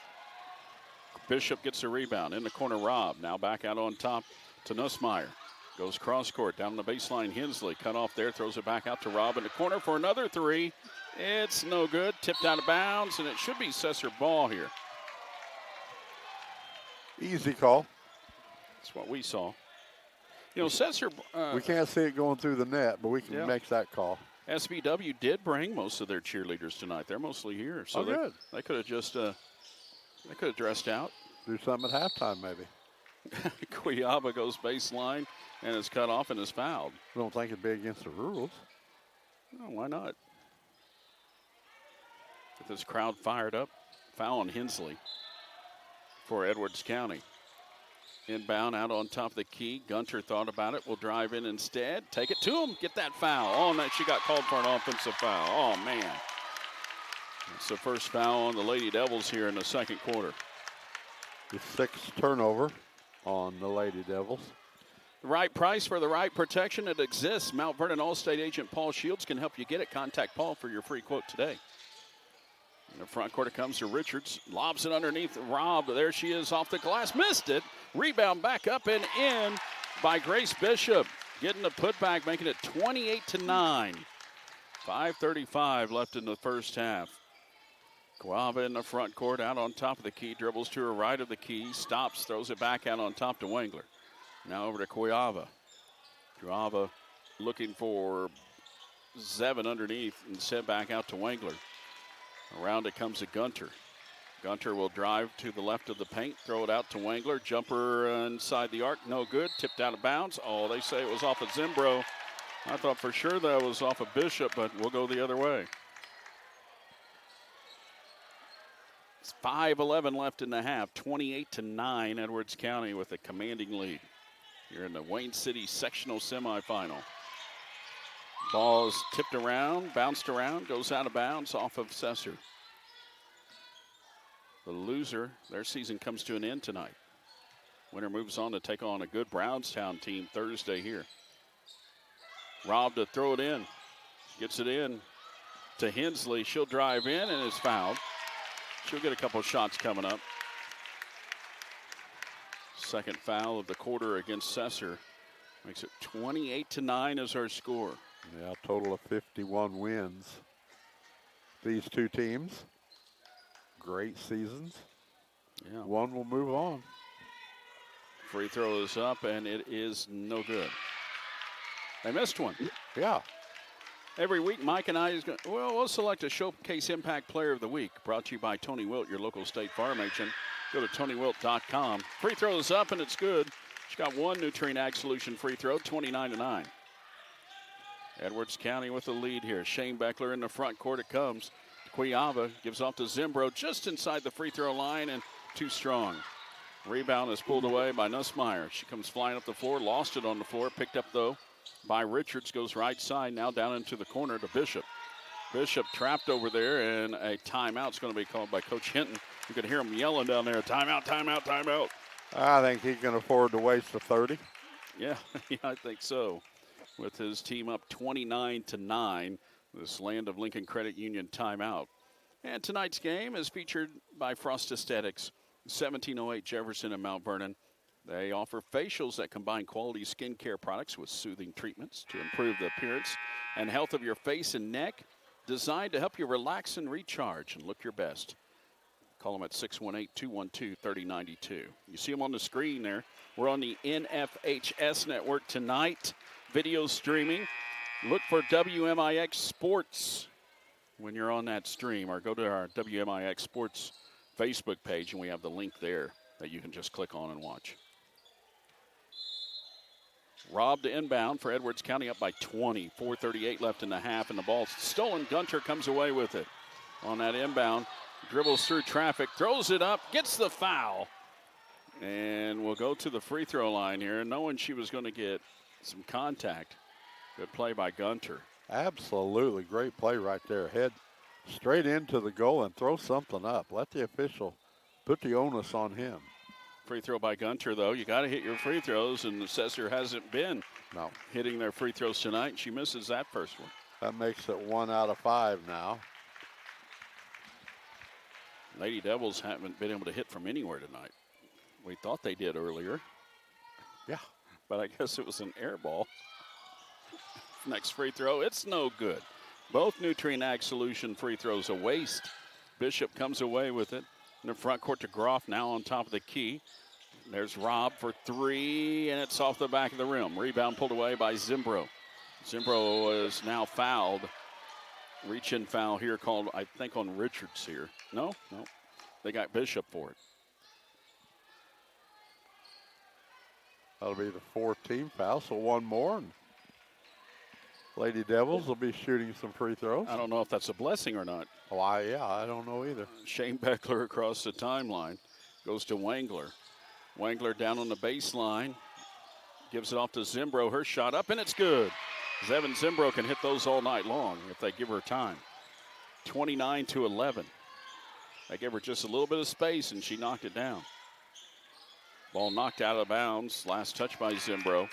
Bishop gets a rebound. In the corner, Robb. Now back out on top to Nussmeyer. Goes cross court down the baseline. Hensley cut off there. Throws it back out to Robb in the corner for another 3. It's no good. Tipped out of bounds, and it should be Sesser ball here. Easy call. That's what we saw. You know, Sesser. We can't see it going through the net, but we can make that call. SVW did bring most of their cheerleaders tonight. They're mostly here, so good. They could have just they could have dressed out. Do something at halftime, maybe. Kuyaba goes baseline and is cut off and is fouled. I don't think it'd be against the rules. No, why not? Get this crowd fired up. Foul on Hensley for Edwards County. Inbound out on top of the key. Gunter thought about it. Will drive in instead. Take it to him. Get that foul. Oh, and she got called for an offensive foul. Oh, man. It's the first foul on the Lady Devils here in the second quarter. The 6th turnover on the Lady Devils. The right price for the right protection. It exists. Mount Vernon Allstate agent Paul Shields can help you get it. Contact Paul for your free quote today. In the front court, it comes to Richards. Lobs it underneath Robb. There she is off the glass. Missed it. Rebound back up and in by Grace Bishop. Getting the putback, making it 28-9. 5:35 left in the first half. Guava in the front court, out on top of the key. Dribbles to her right of the key. Stops, throws it back out on top to Wangler. Now over to Guava. Guava looking for Zevin underneath and sent back out to Wangler. Around it comes to Gunter. Gunter will drive to the left of the paint, throw it out to Wangler. Jumper inside the arc, no good. Tipped out of bounds. Oh, they say it was off of Zimbro. I thought for sure that was off of Bishop, but we'll go the other way. It's 5:11 left in the half. 28-9, Edwards County with a commanding lead. Here in the Wayne City sectional semifinal. Ball's tipped around, bounced around, goes out of bounds off of Sesser. The loser, their season comes to an end tonight. Winner moves on to take on a good Brownstown team Thursday here. Robb to throw it in. Gets it in to Hensley. She'll drive in and is fouled. She'll get a couple shots coming up. Second foul of the quarter against Sesser. Makes it 28-9 as our score. Yeah, a total of 51 wins. These two teams, great seasons. Yeah. One will move on. Free throw is up, and it is no good. They missed one. Yeah. Every week, Mike and I we'll select a Showcase Impact Player of the Week. Brought to you by Tony Wilt, your local State Farm agent. Go to TonyWilt.com. Free throw is up, and it's good. She's got one Nutrient Ag Solution free throw, 29-9. Edwards County with the lead here. Shane Beckler in the front court. It comes. Kuyava gives off to Zimbro just inside the free throw line and too strong. Rebound is pulled away by Nussmeyer. She comes flying up the floor, lost it on the floor, picked up though by Richards, goes right side, now down into the corner to Bishop. Bishop trapped over there, and a timeout's going to be called by Coach Hinton. You can hear him yelling down there, timeout, timeout, timeout. I think he can afford to waste the 30. Yeah, I think so. with his team up 29-9. This Land of Lincoln Credit Union timeout. And tonight's game is featured by Frost Aesthetics, 1708 Jefferson in Mount Vernon. They offer facials that combine quality skincare products with soothing treatments to improve the appearance and health of your face and neck, designed to help you relax and recharge and look your best. Call them at 618-212-3092. You see them on the screen there. We're on the NFHS network tonight, video streaming. Look for WMIX Sports when you're on that stream, or go to our WMIX Sports Facebook page, and we have the link there that you can just click on and watch. Rob to inbound for Edwards County, up by 20. 4:38 left in the half, and the ball's stolen. Gunter comes away with it on that inbound. Dribbles through traffic, throws it up, gets the foul, and we'll go to the free throw line here, knowing she was going to get some contact. Good play by Gunter. Absolutely great play right there. Head straight into the goal and throw something up. Let the official put the onus on him. Free throw by Gunter, though. You got to hit your free throws, and Sesser hasn't been hitting their free throws tonight. She misses that first one. That makes it 1 out of 5 now. Lady Devils haven't been able to hit from anywhere tonight. We thought they did earlier. Yeah. But I guess it was an air ball. Next free throw, it's no good. Both Nutrient Ag Solution free throws a waste. Bishop comes away with it. In the front court to Groff, now on top of the key. There's Rob for 3, and it's off the back of the rim. Rebound pulled away by Zimbro. Zimbro is now fouled. Reach-in foul here called, I think, on Richards here. No. They got Bishop for it. That'll be the 4th team foul, so one more. And Lady Devils will be shooting some free throws. I don't know if that's a blessing or not. Oh, I don't know either. Shane Beckler across the timeline. Goes to Wangler. Wangler down on the baseline. Gives it off to Zimbro. Her shot up, and it's good. Zevin Zimbro can hit those all night long if they give her time. 29-11. They gave her just a little bit of space, and she knocked it down. Ball knocked out of bounds. Last touch by Zimbro.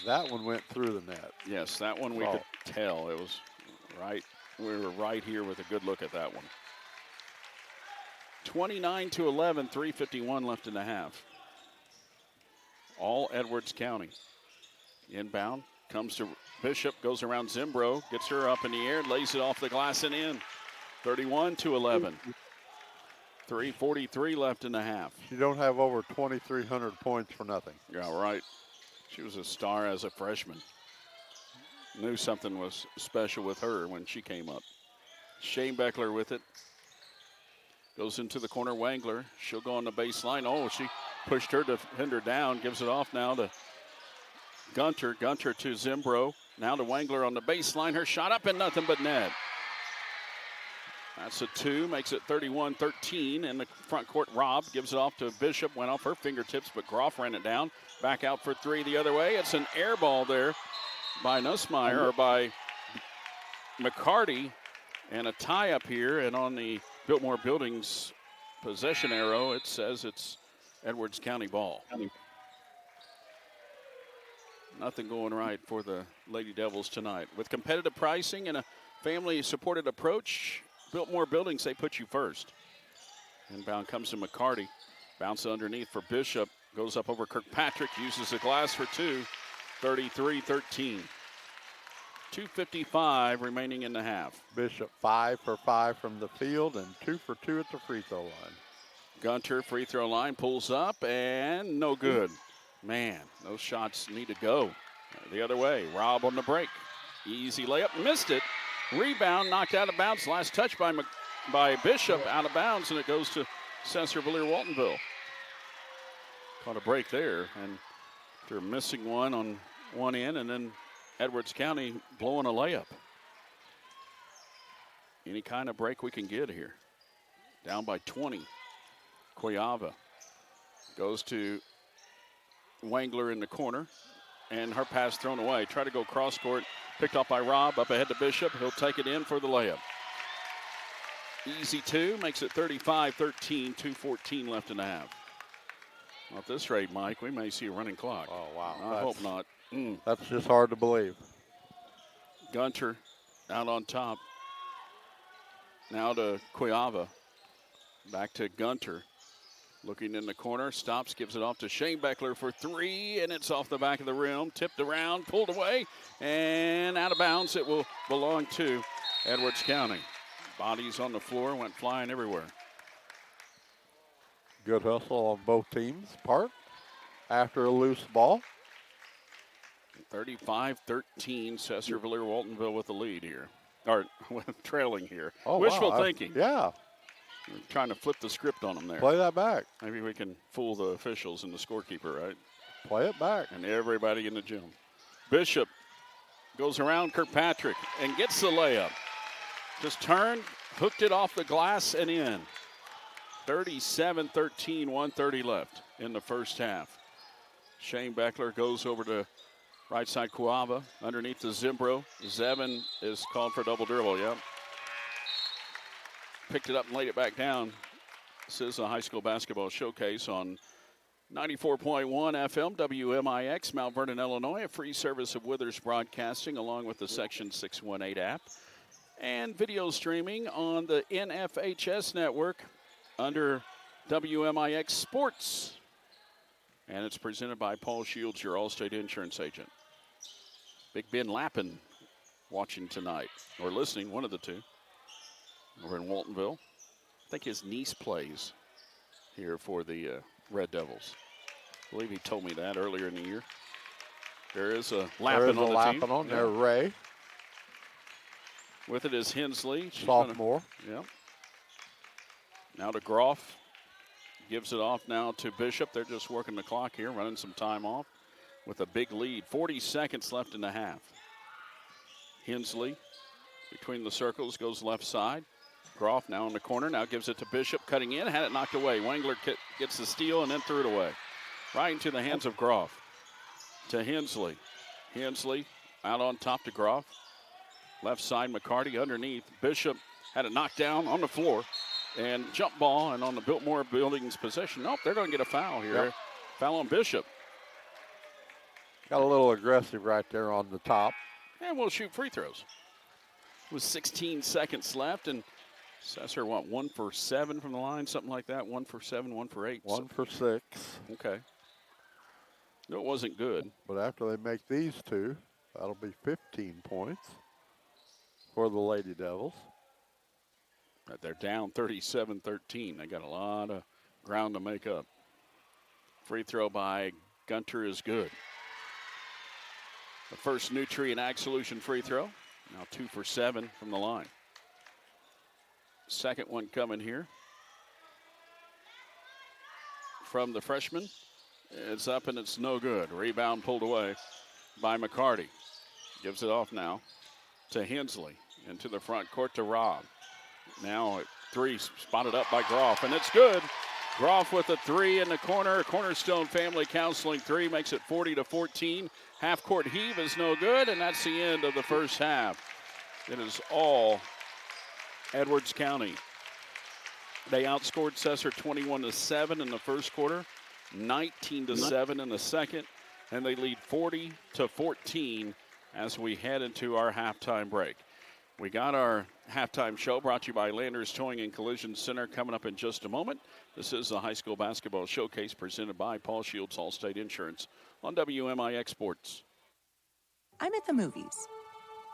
That one went through the net. Yes, that one we could tell. It was right. We were right here with a good look at that one. 29-11, 3:51 left in the half. All Edwards County. Inbound, comes to Bishop, goes around Zimbro, gets her up in the air, lays it off the glass and in. 31-11. 3:43 left in the half. You don't have over 2,300 points for nothing. Yeah, right. She was a star as a freshman. Knew something was special with her when she came up. Shane Beckler with it. Goes into the corner, Wangler. She'll go on the baseline. Oh, she pushed her defender down. Gives it off now to Gunter. Gunter to Zimbro. Now to Wangler on the baseline. Her shot up and nothing but net. That's a 2, makes it 31-13. In the front court, Rob gives it off to Bishop. Went off her fingertips, but Groff ran it down. Back out for 3 the other way. It's an air ball there by Nussmeier, or by McCarty. And a tie up here. And on the Biltmore Buildings possession arrow, it says it's Edwards County ball. Nothing going right for the Lady Devils tonight. With competitive pricing and a family-supported approach, Biltmore Buildings, they put you first. Inbound comes to McCarty. Bounce underneath for Bishop. Goes up over Kirkpatrick. Uses the glass for 2. 33-13. 2:55 remaining in the half. Bishop 5 for 5 from the field and 2 for 2 at the free throw line. Gunter, free throw line, pulls up and no good. Man, those shots need to go the other way. Rob on the break. Easy layup, missed it. Rebound, knocked out of bounds. Last touch by Bishop, out of bounds, and it goes to Sesser-Valier Waltonville. Caught a break there, and they're missing one on one end, and then Edwards County blowing a layup. Any kind of break we can get here. Down by 20. Cuiava goes to Wangler in the corner, and her pass thrown away. Try to go cross court, picked off by Rob, up ahead to Bishop. He'll take it in for the layup. Easy 2, makes it 35-13, 2:14 left in the half. At this rate, Mike, we may see a running clock. Oh, wow. I hope not. That's just hard to believe. Gunter out on top. Now to Cuiava. Back to Gunter. Looking in the corner, stops, gives it off to Shane Beckler for three, and it's off the back of the rim. Tipped around, pulled away, and out of bounds. It will belong to Edwards County. Bodies on the floor, went flying everywhere. Good hustle on both teams' part after a loose ball. 35-13, Sesser-Valier Waltonville with the lead here. Or trailing here. Oh, Wishful wow. thinking. Yeah. We're trying to flip the script on them there. Play that back. Maybe we can fool the officials and the scorekeeper, right? Play it back. And everybody in the gym. Bishop goes around Kirkpatrick and gets the layup. Just turned, hooked it off the glass and in. 37-13, 1:30 left in the first half. Shane Beckler goes over to right side Cuava, underneath the Zimbro. Zevin is called for a double dribble, yep. Picked it up and laid it back down. This is a high school basketball showcase on 94.1 FM, WMIX, Mount Vernon, Illinois, a free service of Withers Broadcasting, along with the Section 618 app, and video streaming on the NFHS network under WMIX Sports. And it's presented by Paul Shields, your Allstate insurance agent. Big Ben Lappin watching tonight, or listening, one of the two, over in Waltonville. I think his niece plays here for the Red Devils. I believe he told me that earlier in the year. There is a Lappin on the team. On there, Ray. With it is Hensley. Sophomore. Yeah. Now to Groff. Gives it off now to Bishop. They're just working the clock here, running some time off with a big lead. 40 seconds left in the half. Hensley between the circles goes left side. Groff now in the corner, now gives it to Bishop, cutting in, had it knocked away. Wangler gets the steal and then threw it away. Right into the hands of Groff. To Hensley. Hensley out on top to Groff. Left side, McCarty underneath. Bishop had it knocked down on the floor. And jump ball, and on the Biltmore Buildings possession. Nope, they're going to get a foul here. Yep. Foul on Bishop. Got a little aggressive right there on the top. And we'll shoot free throws. With 16 seconds left, and Sesser, 1 for 7 from the line, something like that. 1 for 7, 1 for 8. 1 for 6. Okay. No, it wasn't good. But after they make these two, that'll be 15 points for the Lady Devils. They're down 37-13. They got a lot of ground to make up. Free throw by Gunter is good. The first Nutrient Ag Solution free throw. Now 2 for 7 from the line. Second one coming here from the freshman. It's up and it's no good. Rebound pulled away by McCarty. Gives it off now to Hensley. Into the front court to Rob. Now at 3, spotted up by Groff, and it's good. Groff with a 3 in the corner. Cornerstone Family Counseling 3 makes it 40-14. Half-court heave is no good, and that's the end of the first half. It is all Edwards County. They outscored Sesser 21-7 in the first quarter, 19-7 in the second, and they lead 40-14 as we head into our halftime break. We got our halftime show brought to you by Landers Towing and Collision Center coming up in just a moment. This is the high school basketball showcase presented by Paul Shields, Allstate Insurance on WMIX Sports. I'm at the movies,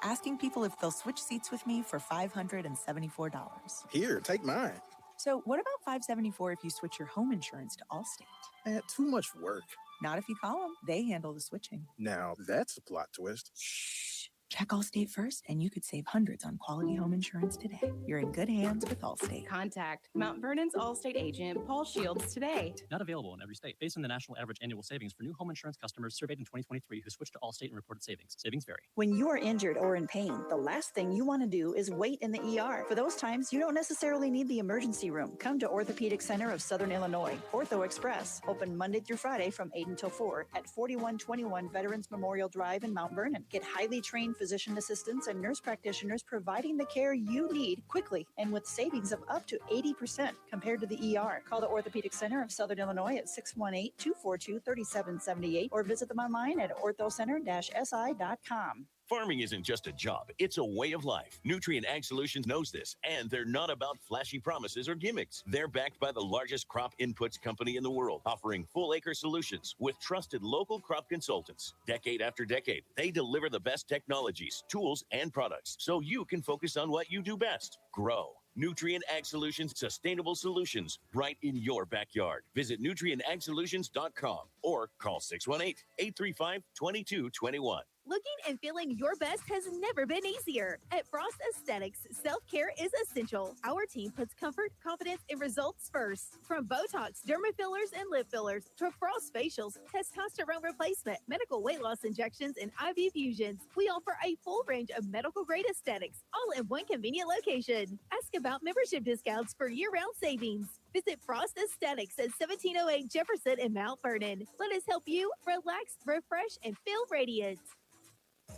asking people if they'll switch seats with me for $574. Here, take mine. So what about $574 if you switch your home insurance to Allstate? Too much work. Not if you call them. They handle the switching. Now, that's a plot twist. Shh. Check Allstate first, and you could save hundreds on quality home insurance today. You're in good hands with Allstate. Contact Mount Vernon's Allstate agent, Paul Shields, today. Not available in every state. Based on the national average annual savings for new home insurance customers surveyed in 2023 who switched to Allstate and reported savings. Savings vary. When you are injured or in pain, the last thing you want to do is wait in the ER. For those times, you don't necessarily need the emergency room. Come to Orthopedic Center of Southern Illinois. Ortho Express, open Monday through Friday from 8 until 4 at 4121 Veterans Memorial Drive in Mount Vernon. Get highly trained physicians physician assistants and nurse practitioners providing the care you need quickly and with savings of up to 80% compared to the ER. Call the Orthopedic Center of Southern Illinois at 618-242-3778 or visit them online at orthocenter-si.com. Farming isn't just a job, it's a way of life. Nutrient Ag Solutions knows this, and they're not about flashy promises or gimmicks. They're backed by the largest crop inputs company in the world, offering full acre solutions with trusted local crop consultants. Decade after decade, they deliver the best technologies, tools, and products so you can focus on what you do best: grow. Nutrient Ag Solutions, sustainable solutions right in your backyard. Visit nutrientagsolutions.com or call 618-835-2221. Looking and feeling your best has never been easier. At Frost Aesthetics, self-care is essential. Our team puts comfort, confidence, and results first. From Botox, derma fillers, and lip fillers to Frost facials, testosterone replacement, medical weight loss injections, and IV fusions, we offer a full range of medical-grade aesthetics, all in one convenient location. Ask about membership discounts for year-round savings. Visit Frost Aesthetics at 1708 Jefferson in Mount Vernon. Let us help you relax, refresh, and feel radiant.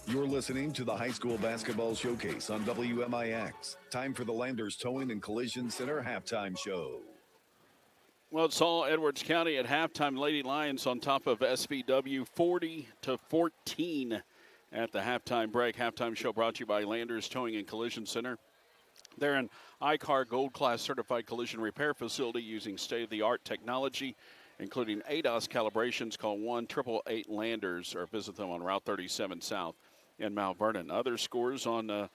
You're listening to the High School Basketball Showcase on WMIX. Time for the Landers Towing and Collision Center halftime show. Well, it's all Edwards County at halftime. Lady Lions on top of SVW 40-14 at the halftime break. Halftime show brought to you by Landers Towing and Collision Center. They're an ICAR Gold Class certified collision repair facility using state-of-the-art technology, including ADAS calibrations. Call 1-888-LANDERS or visit them on Route 37 South in Mount Vernon. Other scores on the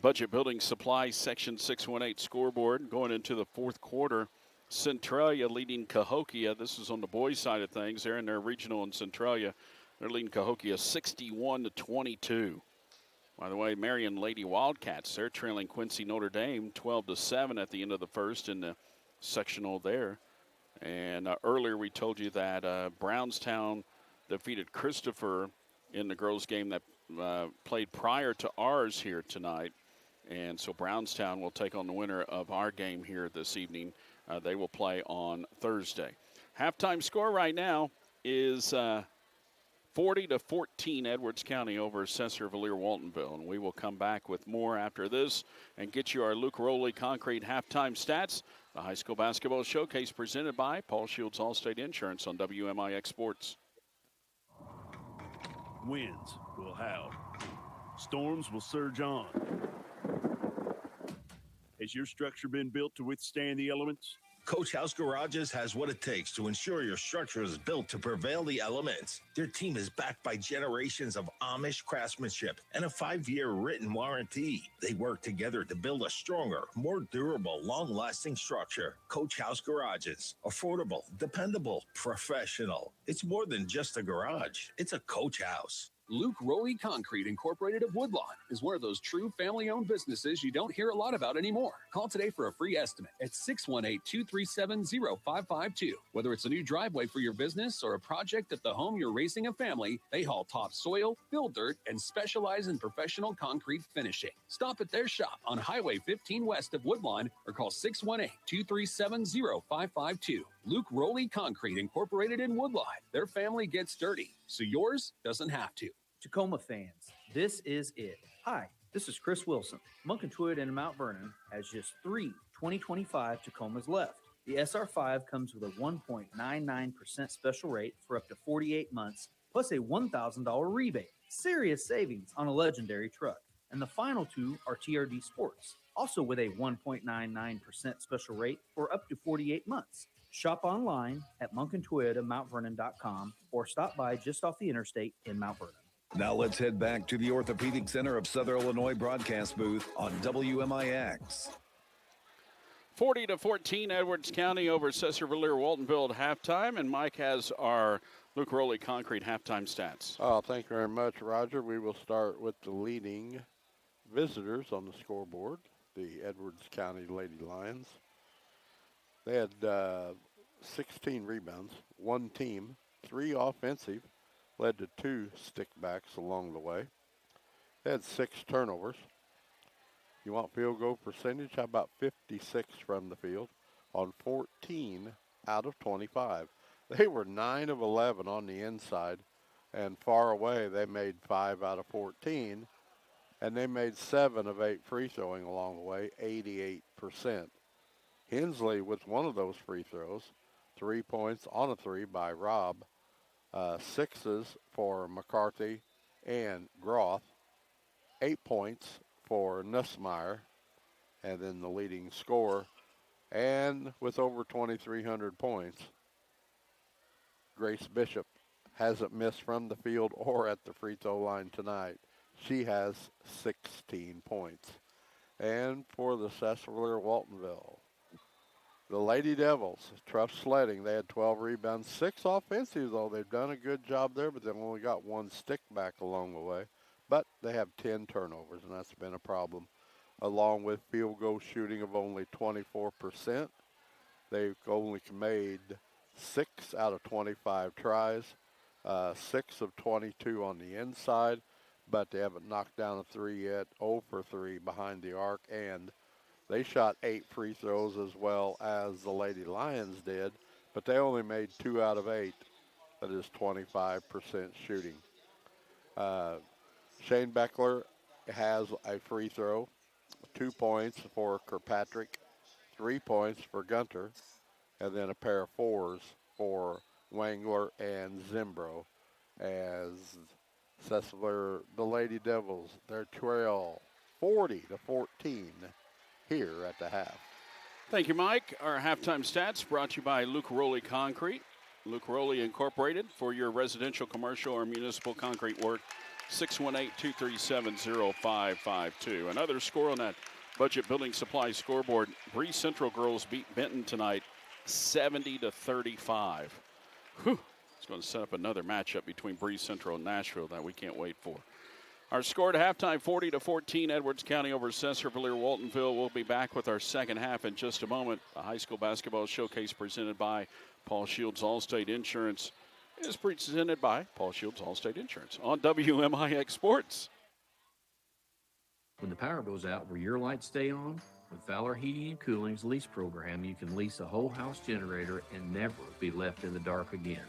Budget Building Supply Section 618 scoreboard going into the fourth quarter. Centralia leading Cahokia. This is on the boys' side of things. They're in their regional in Centralia. They're leading Cahokia 61-22. By the way, Marion Lady Wildcats, they're trailing Quincy Notre Dame 12-7 at the end of the first in the sectional there. And earlier we told you that Brownstown defeated Christopher in the girls' game that played prior to ours here tonight. And so Brownstown will take on the winner of our game here this evening. They will play on Thursday. Halftime score right now is 40-14 Edwards County over Sesser-Valier Waltonville. And we will come back with more after this and get you our Luke Rowley Concrete halftime stats. The High School Basketball Showcase presented by Paul Shields Allstate Insurance on WMIX Sports. Winds will howl. Storms will surge on. Has your structure been built to withstand the elements? Coach House Garages has what it takes to ensure your structure is built to prevail the elements. Their team is backed by generations of Amish craftsmanship and a 5-year written warranty. They work together to build a stronger, more durable, long-lasting structure. Coach House Garages. Affordable, dependable, professional. It's more than just a garage. It's a Coach House. Luke Rowley Concrete Incorporated of Woodlawn is one of those true family-owned businesses you don't hear a lot about anymore. Call today for a free estimate at 618-237-0552. Whether it's a new driveway for your business or a project at the home you're raising a family, they haul top soil, fill dirt, and specialize in professional concrete finishing. Stop at their shop on Highway 15 west of Woodlawn or call 618-237-0552. Luke Rowley Concrete Incorporated in Woodlawn. Their family gets dirty, so yours doesn't have to. Tacoma fans, this is it. Hi, this is Chris Wilson. Monk & Toyota in Mount Vernon has just 3 2025 Tacomas left. The SR5 comes with a 1.99% special rate for up to 48 months, plus a $1,000 rebate. Serious savings on a legendary truck. And the final 2 are TRD Sports, also with a 1.99% special rate for up to 48 months. Shop online at monkandtoyotamountvernon.com or stop by just off the interstate in Mount Vernon. Now let's head back to the Orthopedic Center of Southern Illinois broadcast booth on WMIX. 40-14 Edwards County over Sesser-Valier Waltonville at halftime, and Mike has our Luke Rowley Concrete halftime stats. Oh, thank you very much, Roger. We will start with the leading visitors on the scoreboard, the Edwards County Lady Lions. They had 16 rebounds, 1 team, 3 offensive, led to 2 stickbacks along the way. They had 6 turnovers. You want field goal percentage? How about 56 from the field on 14 out of 25? They were 9 of 11 on the inside, And far away, they made 5 out of 14, and they made 7 of 8 free throwing along the way, 88%. Hensley with one of those free throws, 3 points on a 3 by Robb, 6s for McCarthy and Groth, 8 points for Nussmeier, and then the leading scorer. And with over 2,300 points, Grace Bishop hasn't missed from the field or at the free throw line tonight. She has 16 points. And for the Sesser-Valier Waltonville, the Lady Devils, tough sledding. They had 12 rebounds, 6 offensive, though. They've done a good job there, but they've only got 1 stick back along the way. But they have 10 turnovers, and that's been a problem, along with field goal shooting of only 24%. They've only made 6 out of 25 tries, 6 of 22 on the inside, but they haven't knocked down a 3 yet, 0 for 3 behind the arc, and they shot 8 free throws as well as the Lady Lions did, but they only made 2 out of 8. That is 25% shooting. Shane Beckler has a free throw, 2 points for Kirkpatrick, 3 points for Gunter, and then a pair of 4s for Wangler and Zimbro, as Sesser, the Lady Devils, their trail 40-14 here at the half. Thank you, Mike. Our halftime stats brought to you by Lucaroli Concrete. Lucaroli Incorporated, for your residential, commercial, or municipal concrete work, 618-237-0552. Another score on that budget building supply scoreboard. Bree Central girls beat Benton tonight 70-35. Whew. It's going to set up another matchup between Bree Central and Nashville that we can't wait for. Our score at halftime, 40-14, Edwards County over Sesser-Valier Waltonville. We'll be back with our second half in just a moment. A high school basketball showcase presented by Paul Shields Allstate Insurance is presented by Paul Shields Allstate Insurance on WMIX Sports. When the power goes out, will your lights stay on? With Fowler Heating and Cooling's lease program, you can lease a whole house generator and never be left in the dark again.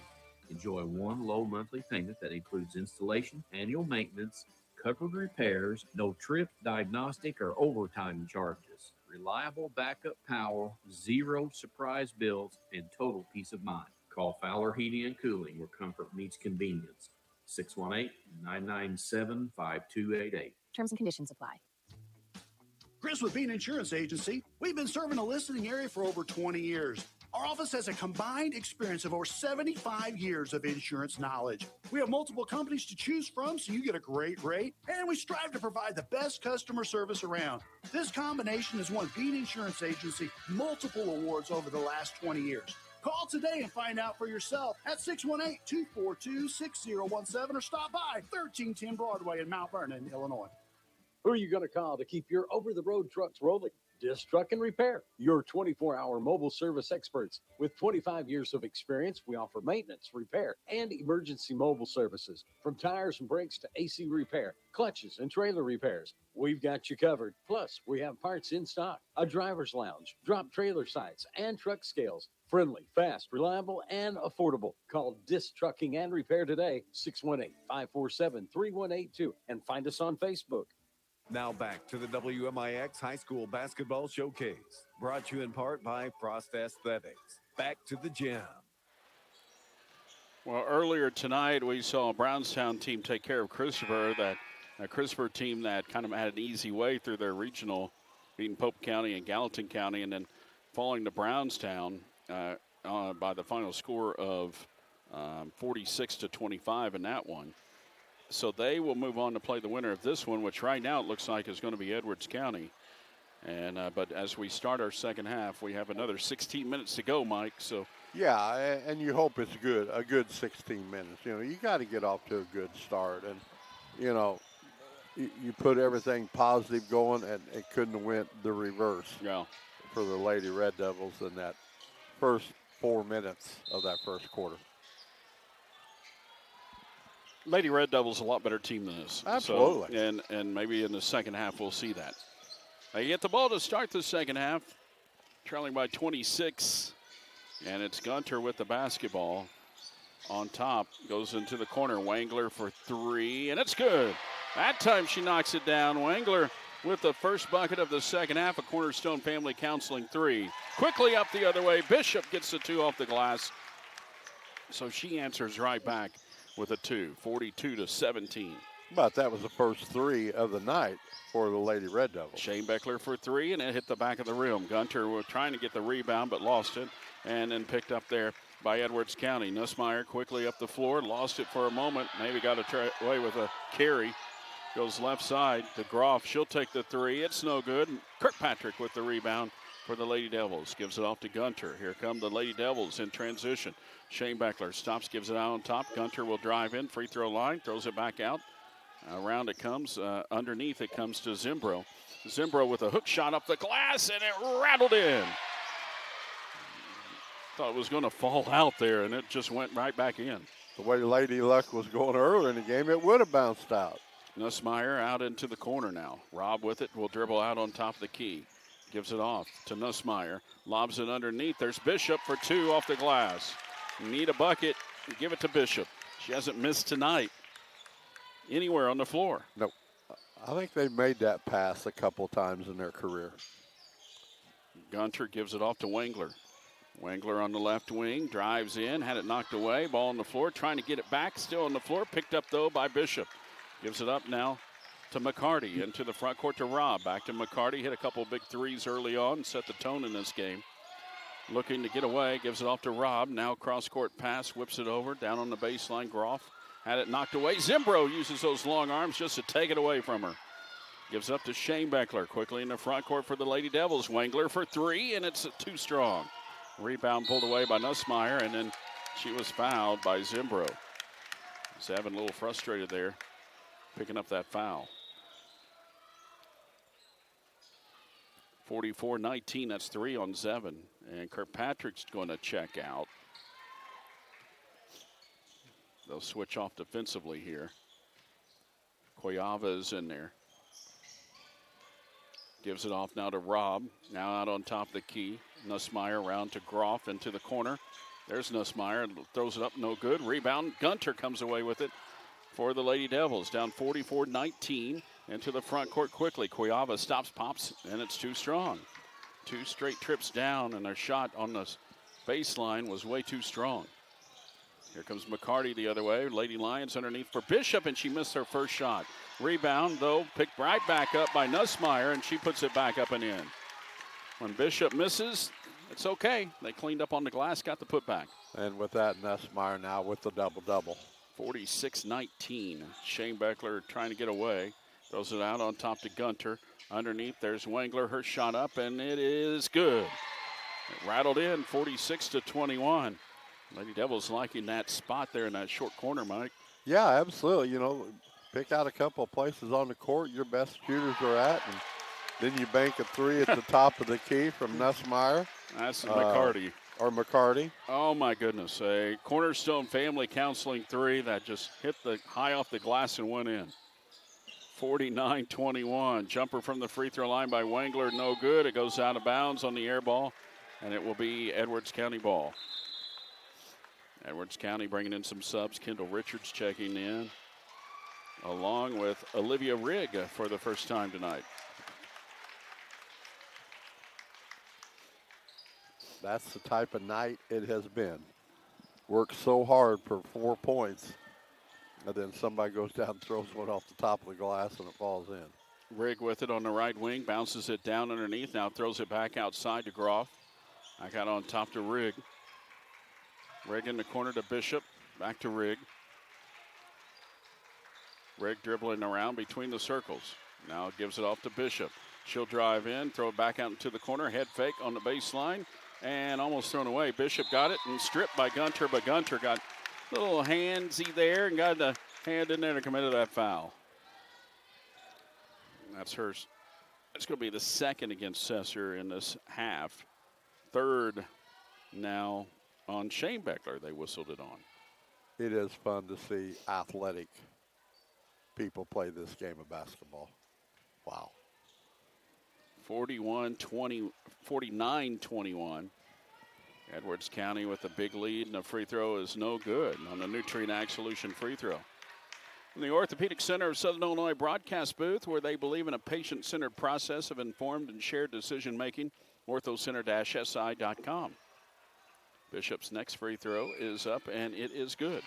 Enjoy one low monthly payment that includes installation, annual maintenance, covered repairs, no trip, diagnostic, or overtime charges. Reliable backup power, 0 surprise bills, and total peace of mind. Call Fowler Heating and Cooling, where comfort meets convenience. 618-997-5288. Terms and conditions apply. Chris with Bean Insurance Agency. We've been serving a listening area for over 20 years. Our office has a combined experience of over 75 years of insurance knowledge. We have multiple companies to choose from, so you get a great rate, and we strive to provide the best customer service around. This combination has won Bean Insurance Agency multiple awards over the last 20 years. Call today and find out for yourself at 618-242-6017 or stop by 1310 Broadway in Mount Vernon, Illinois. Who are you going to call to keep your over-the-road trucks rolling? Disc Truck and Repair, your 24-hour mobile service experts. With 25 years of experience, we offer maintenance, repair, and emergency mobile services. From tires and brakes to AC repair, clutches, and trailer repairs, we've got you covered. Plus, we have parts in stock, a driver's lounge, drop trailer sites, and truck scales. Friendly, fast, reliable, and affordable. Call Disc Trucking and Repair today, 618-547-3182, and find us on Facebook. Now back to the WMIX High School Basketball Showcase, brought to you in part by Frost Aesthetics. Back to the gym. Well, earlier tonight we saw a Brownstown team take care of Christopher, that Christopher team that kind of had an easy way through their regional, beating Pope County and Gallatin County, and then falling to Brownstown by the final score of 46-25 in that one. So they will move on to play the winner of this one, which right now it looks like is going to be Edwards County. And but as we start our second half, we have another 16 minutes to go, Mike. So yeah, and you hope it's a good 16 minutes. You know, you got to get off to a good start, and you know, you put everything positive going, and it couldn't have went the reverse. Yeah, for the Lady Red Devils in that first 4 minutes of that first quarter. Lady Red Devils a lot better team than this. Absolutely. So, and maybe in the second half we'll see that. They get the ball to start the second half, trailing by 26, and it's Gunter with the basketball. on top, goes into the corner. Wangler for three, and it's good. That time she knocks it down. Wangler with the first bucket of the second half, a Cornerstone Family Counseling three. Quickly up the other way. Bishop gets the two off the glass. So she answers right back with a two, 42-17. But that was the first three of the night for the Lady Red Devils. Shane Beckler for three, and it hit the back of the rim. Gunter was trying to get the rebound, but lost it, and then picked up there by Edwards County. Nussmeier quickly up the floor, lost it for a moment, maybe got away with a carry. Goes left side to Groff. She'll take the three. It's no good. Kirkpatrick with the rebound for the Lady Devils. Gives it off to Gunter. Here come the Lady Devils in transition. Shane Beckler stops, gives it out on top. Gunter will drive in, free throw line, throws it back out. Around it comes. Underneath it comes to Zimbro. Zimbro with a hook shot up the glass, and it rattled in. Thought it was going to fall out there, and it just went right back in. The way Lady Luck was going earlier in the game, it would have bounced out. Nussmeier out into the corner now. Rob with it will dribble out on top of the key. Gives it off to Nussmeier. Lobs it underneath. There's Bishop for two off the glass. Need a bucket. Give it to Bishop. She hasn't missed tonight anywhere on the floor. No. I think they've made that pass a couple times in their career. Gunter gives it off to Wangler. Wangler on the left wing. Drives in. Had it knocked away. Ball on the floor. Trying to get it back. Still on the floor. Picked up, though, by Bishop. Gives it up now to McCarty. Into the front court to Rob. Back to McCarty. Hit a couple big threes early on. Set the tone in this game. Looking to get away. Gives it off to Rob. Now cross-court pass. Whips it over. Down on the baseline. Groff had it knocked away. Zimbro uses those long arms just to take it away from her. Gives up to Shane Beckler. Quickly in the front court for the Lady Devils. Wangler for three, and it's too strong. Rebound pulled away by Nussmeier, and then she was fouled by Zimbro. Savin a little frustrated there, picking up that foul. 44-19, that's three on Zevin. And Kirkpatrick's going to check out. They'll switch off defensively here. Koyava is in there. Gives it off now to Rob. Now out on top of the key. Nussmeier around to Groff into the corner. There's Nussmeier. Throws it up, no good. Rebound. Gunter comes away with it for the Lady Devils. Down 44-19. Into the front court quickly. Koyava stops, pops, and it's too strong. Two straight trips down, and their shot on the baseline was way too strong. Here comes McCarty the other way. Lady Lions underneath for Bishop, and she missed her first shot. Rebound, though, picked right back up by Nussmeier, and she puts it back up and in. When Bishop misses, it's okay. They cleaned up on the glass, got the putback. And with that, Nussmeier now with the double-double. 46-19. Shane Beckler trying to get away. Throws it out on top to Gunter. Underneath, there's Wangler. Her shot up, and it is good. It rattled in, 46-21. Lady Devils liking that spot there in that short corner, Mike. Yeah, absolutely. You know, pick out a couple of places on the court your best shooters are at, and then you bank a three at the top of the key from Nussmeier. That's McCarty. Or McCarty. Oh, my goodness. A Cornerstone Family Counseling three that just hit the high off the glass and went in. 49-21. Jumper from the free throw line by Wangler, no good. It goes out of bounds on the air ball, and it will be Edwards County ball. Edwards County bringing in some subs. Kendall Richards checking in, along with Olivia Rigg for the first time tonight. That's the type of night it has been. Worked so hard for 4 points, and then somebody goes down and throws one off the top of the glass, and it falls in. Rigg with it on the right wing, bounces it down underneath, now throws it back outside to Groff. Back out on top to Rigg. Rigg in the corner to Bishop. Back to Rigg. Rigg dribbling around between the circles. Now gives it off to Bishop. She'll drive in, throw it back out into the corner. Head fake on the baseline and almost thrown away. Bishop got it and stripped by Gunter, but Gunter got a little handsy there and got the hand in there to commit that foul. That's hers. That's going to be the second against Sesser in this half. Third now on Shane Beckler. They whistled it on. It is fun to see athletic people play this game of basketball. Wow. 49-21. Edwards County with a big lead, and a free throw is no good on the Nutrient Solution free throw. In the Orthopedic Center of Southern Illinois broadcast booth, where they believe in a patient-centered process of informed and shared decision-making, orthocenter-si.com. Bishop's next free throw is up, and it is good.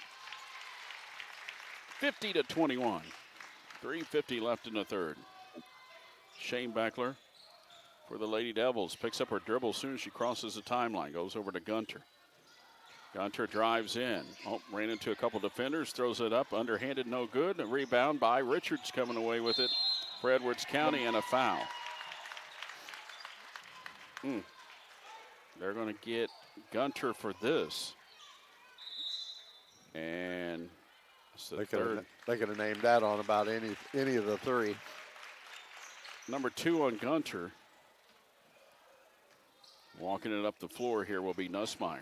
50-21. 3:50 left in the third. Shane Beckler for the Lady Devils picks up her dribble as soon as she crosses the timeline. Goes over to Gunter. Gunter drives in. Oh, ran into a couple defenders. Throws it up. Underhanded, no good. A rebound by Richards coming away with it for Edwards County, and a foul. They're going to get Gunter for this. And it's the third. They could have named that on about any of the three. Number 2 on Gunter. Walking it up the floor here will be Nussmeier.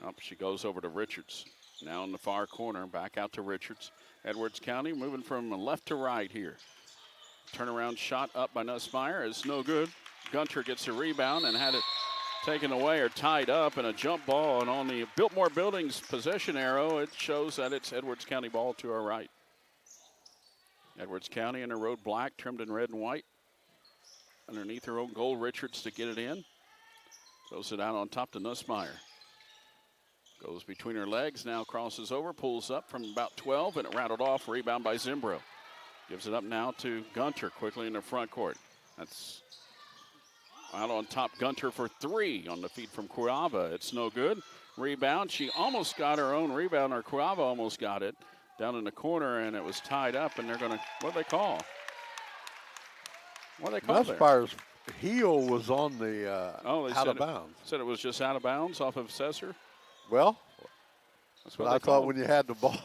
Up she goes over to Richards. Now in the far corner, back out to Richards. Edwards County moving from left to right here. Turnaround shot up by Nussmeier is no good. Gunter gets a rebound and had it taken away or tied up, and a jump ball. And on the Biltmore Buildings possession arrow, it shows that it's Edwards County ball to our right. Edwards County in her road black, trimmed in red and white. Underneath her own goal, Richards to get it in. Throws it out on top to Nussmeier. Goes between her legs, now crosses over, pulls up from about 12, and it rattled off. Rebound by Zimbro. Gives it up now to Gunter quickly in the front court. That's out on top. Gunter for 3 on the feed from Cuava. It's no good. Rebound. She almost got her own rebound, or Cuava almost got it down in the corner, and it was tied up, and they're going to, what do they call? What do they call there? Nussmeier's heel was on the out of bounds. Said it was just out of bounds off of Sesser? Well, that's what I thought when you had the ball.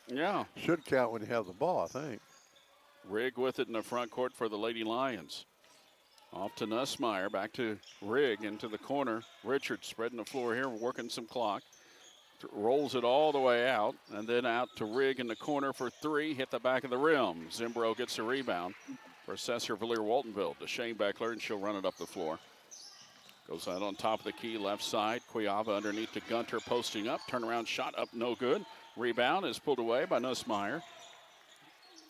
Yeah. Should count when you have the ball, I think. Rigg with it in the front court for the Lady Lions. Off to Nussmeier, back to Rigg into the corner. Richards spreading the floor here, working some clock. Rolls it all the way out, and then out to Rigg in the corner for 3. Hit the back of the rim. Zimbro gets a rebound for Sesser-Valier Waltonville to Shane Beckler, and she'll run it up the floor. Goes out on top of the key, left side. Cuava underneath to Gunter, posting up. Turnaround shot up, no good. Rebound is pulled away by Nussmeier.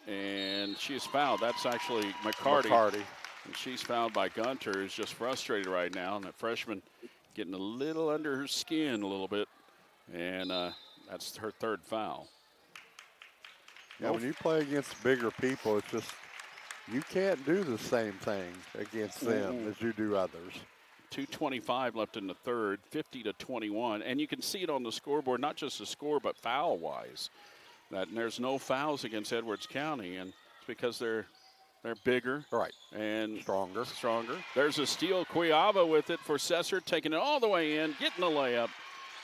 And she's fouled. That's actually McCarty. And she's fouled by Gunter, who's just frustrated right now. And that freshman getting a little under her skin a little bit. And that's her 3rd foul. Yeah, when you play against bigger people, it's just, you can't do the same thing against them as you do others. 2:25 left in the third, 50-21. And you can see it on the scoreboard, not just the score, but foul-wise. That there's no fouls against Edwards County, and it's because they're bigger. Right. And stronger. There's a steal. Cuava with it for Sesser, taking it all the way in, getting the layup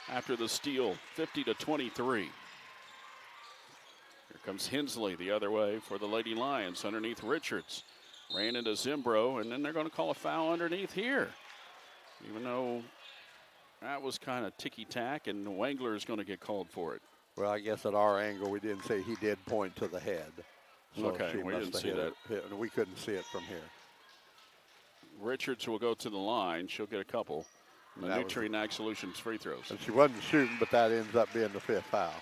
after the steal, 50-23. Here comes Hensley the other way for the Lady Lions underneath Richards. Ran into Zimbro, and then they're going to call a foul underneath here. Even though that was kind of ticky-tack, and Wangler is going to get called for it. Well, I guess at our angle, we didn't say he did point to the head. So okay, we didn't see that. And we couldn't see it from here. Richards will go to the line. She'll get a couple. The Nutrient Solutions free throws. And she wasn't shooting, but that ends up being the 5th foul.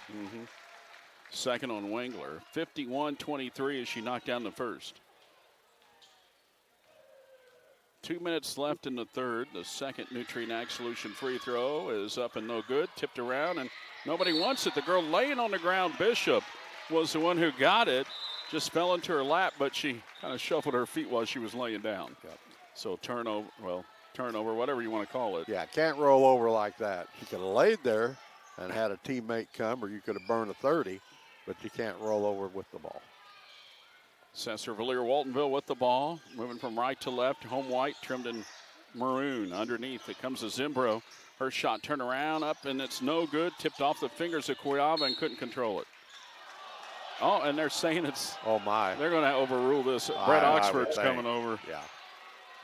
Second on Wangler. 51-23 as she knocked down the first. 2 minutes left in the third. The second Nutrient Solution free throw is up and no good. Tipped around, and nobody wants it. The girl laying on the ground, Bishop, was the one who got it. Just fell into her lap, but she kind of shuffled her feet while she was laying down. Yep. So turnover, whatever you want to call it. Yeah, can't roll over like that. She could have laid there and had a teammate come, or you could have burned a 30, but you can't roll over with the ball. Sesser-Valier Waltonville with the ball, moving from right to left. Home white, trimmed in maroon. Underneath, it comes to Zimbro. Her shot turned around, up, and it's no good. Tipped off the fingers of Cuava and couldn't control it. Oh, and they're saying it's. Oh, my. They're going to overrule this. Brett Oxford's coming over. Yeah.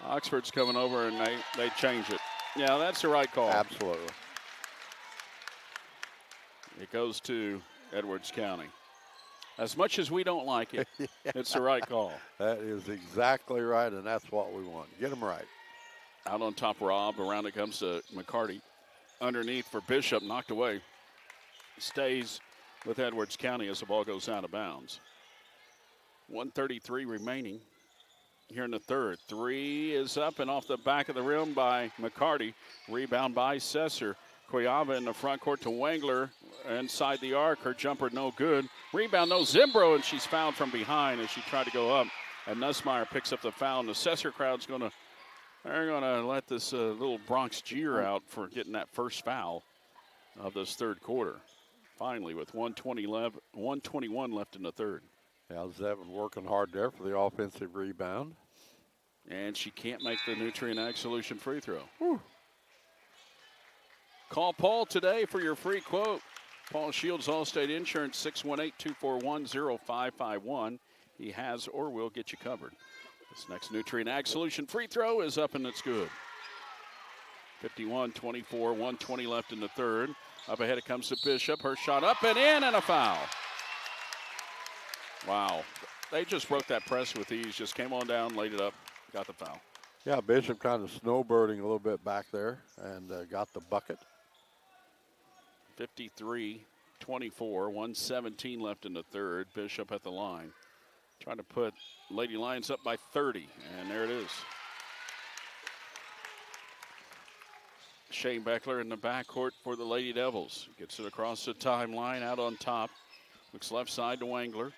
Oxford's coming over, and they change it. Yeah, that's the right call. Absolutely. It goes to Edwards County. As much as we don't like it, it's the right call. That is exactly right, and that's what we want. Get them right. Out on top, Robb. Around it comes to McCarty. underneath for Bishop, knocked away. Stays with Edwards County as the ball goes out of bounds. 1:33 remaining here in the third. Three is up and off the back of the rim by McCarty. Rebound by Sesser. Koyava in the front court to Wangler inside the arc. Her jumper no good. Rebound no Zimbro, and she's fouled from behind as she tried to go up. And Nussmeyer picks up the foul, and the Sesser crowd's they're gonna let this little Bronx jeer out for getting that first foul of this third quarter. Finally, with 121 left in the third. Yeah, Zevin working hard there for the offensive rebound. And she can't make the Nutrient Ag Solution free throw. Whew. Call Paul today for your free quote. Paul Shields, Allstate Insurance, 618-241-0551. He has or will get you covered. This next Nutrient Ag Solution free throw is up and it's good. 51-24, 120 left in the third. Up ahead it comes to Bishop. Her shot up and in and a foul. Wow. They just broke that press with ease. Just came on down, laid it up, got the foul. Yeah, Bishop kind of snowbirding a little bit back there and got the bucket. 53-24, 117 left in the third. Bishop at the line. Trying to put Lady Lions up by 30, and there it is. Shane Beckler in the backcourt for the Lady Devils. Gets it across the timeline, out on top. Looks left side to Wangler.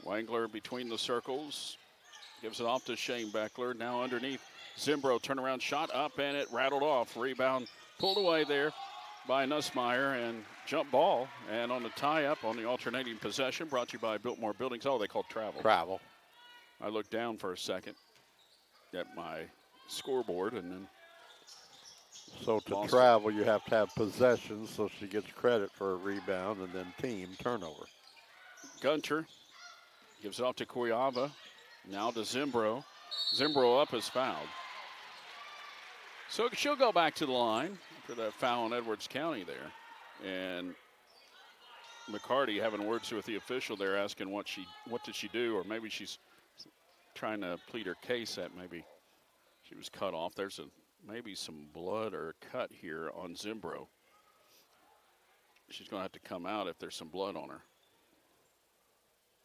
Wangler between the circles. Gives it off to Shane Beckler. Now underneath. Zimbro turnaround shot up, and it rattled off. Rebound pulled away there by Nussmeyer, and jump ball. And on the tie-up on the alternating possession, brought to you by Biltmore Buildings. Oh, they called travel. Travel. I looked down for a second at my scoreboard, and then so to travel, you have to have possession, so she gets credit for a rebound, and then team turnover. Gunter gives it off to Koyava. Now to Zimbro. Zimbro up is fouled. So she'll go back to the line for that foul in Edwards County there. And McCarty having words with the official there, asking what did she do, or maybe she's trying to plead her case that maybe she was cut off. There's maybe some blood or cut here on Zimbro. She's going to have to come out if there's some blood on her.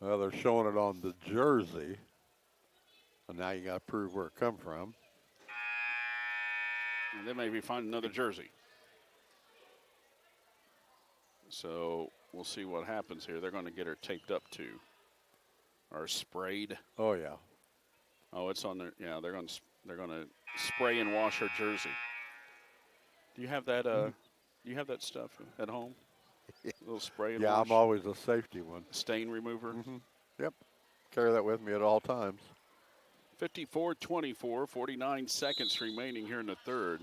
Well, they're showing it on the jersey. And now you got to prove where it come from. And then maybe find another jersey. So we'll see what happens here. They're going to get her taped up too, or sprayed. Oh yeah. Oh, it's on there. Yeah, they're going to spray and wash her jersey. Do you have that? Do you have that stuff at home? A little spray and wash. Yeah, I'm always a safety one. Stain remover. Mm-hmm. Yep. Carry that with me at all times. 54-24, 49 seconds remaining here in the third.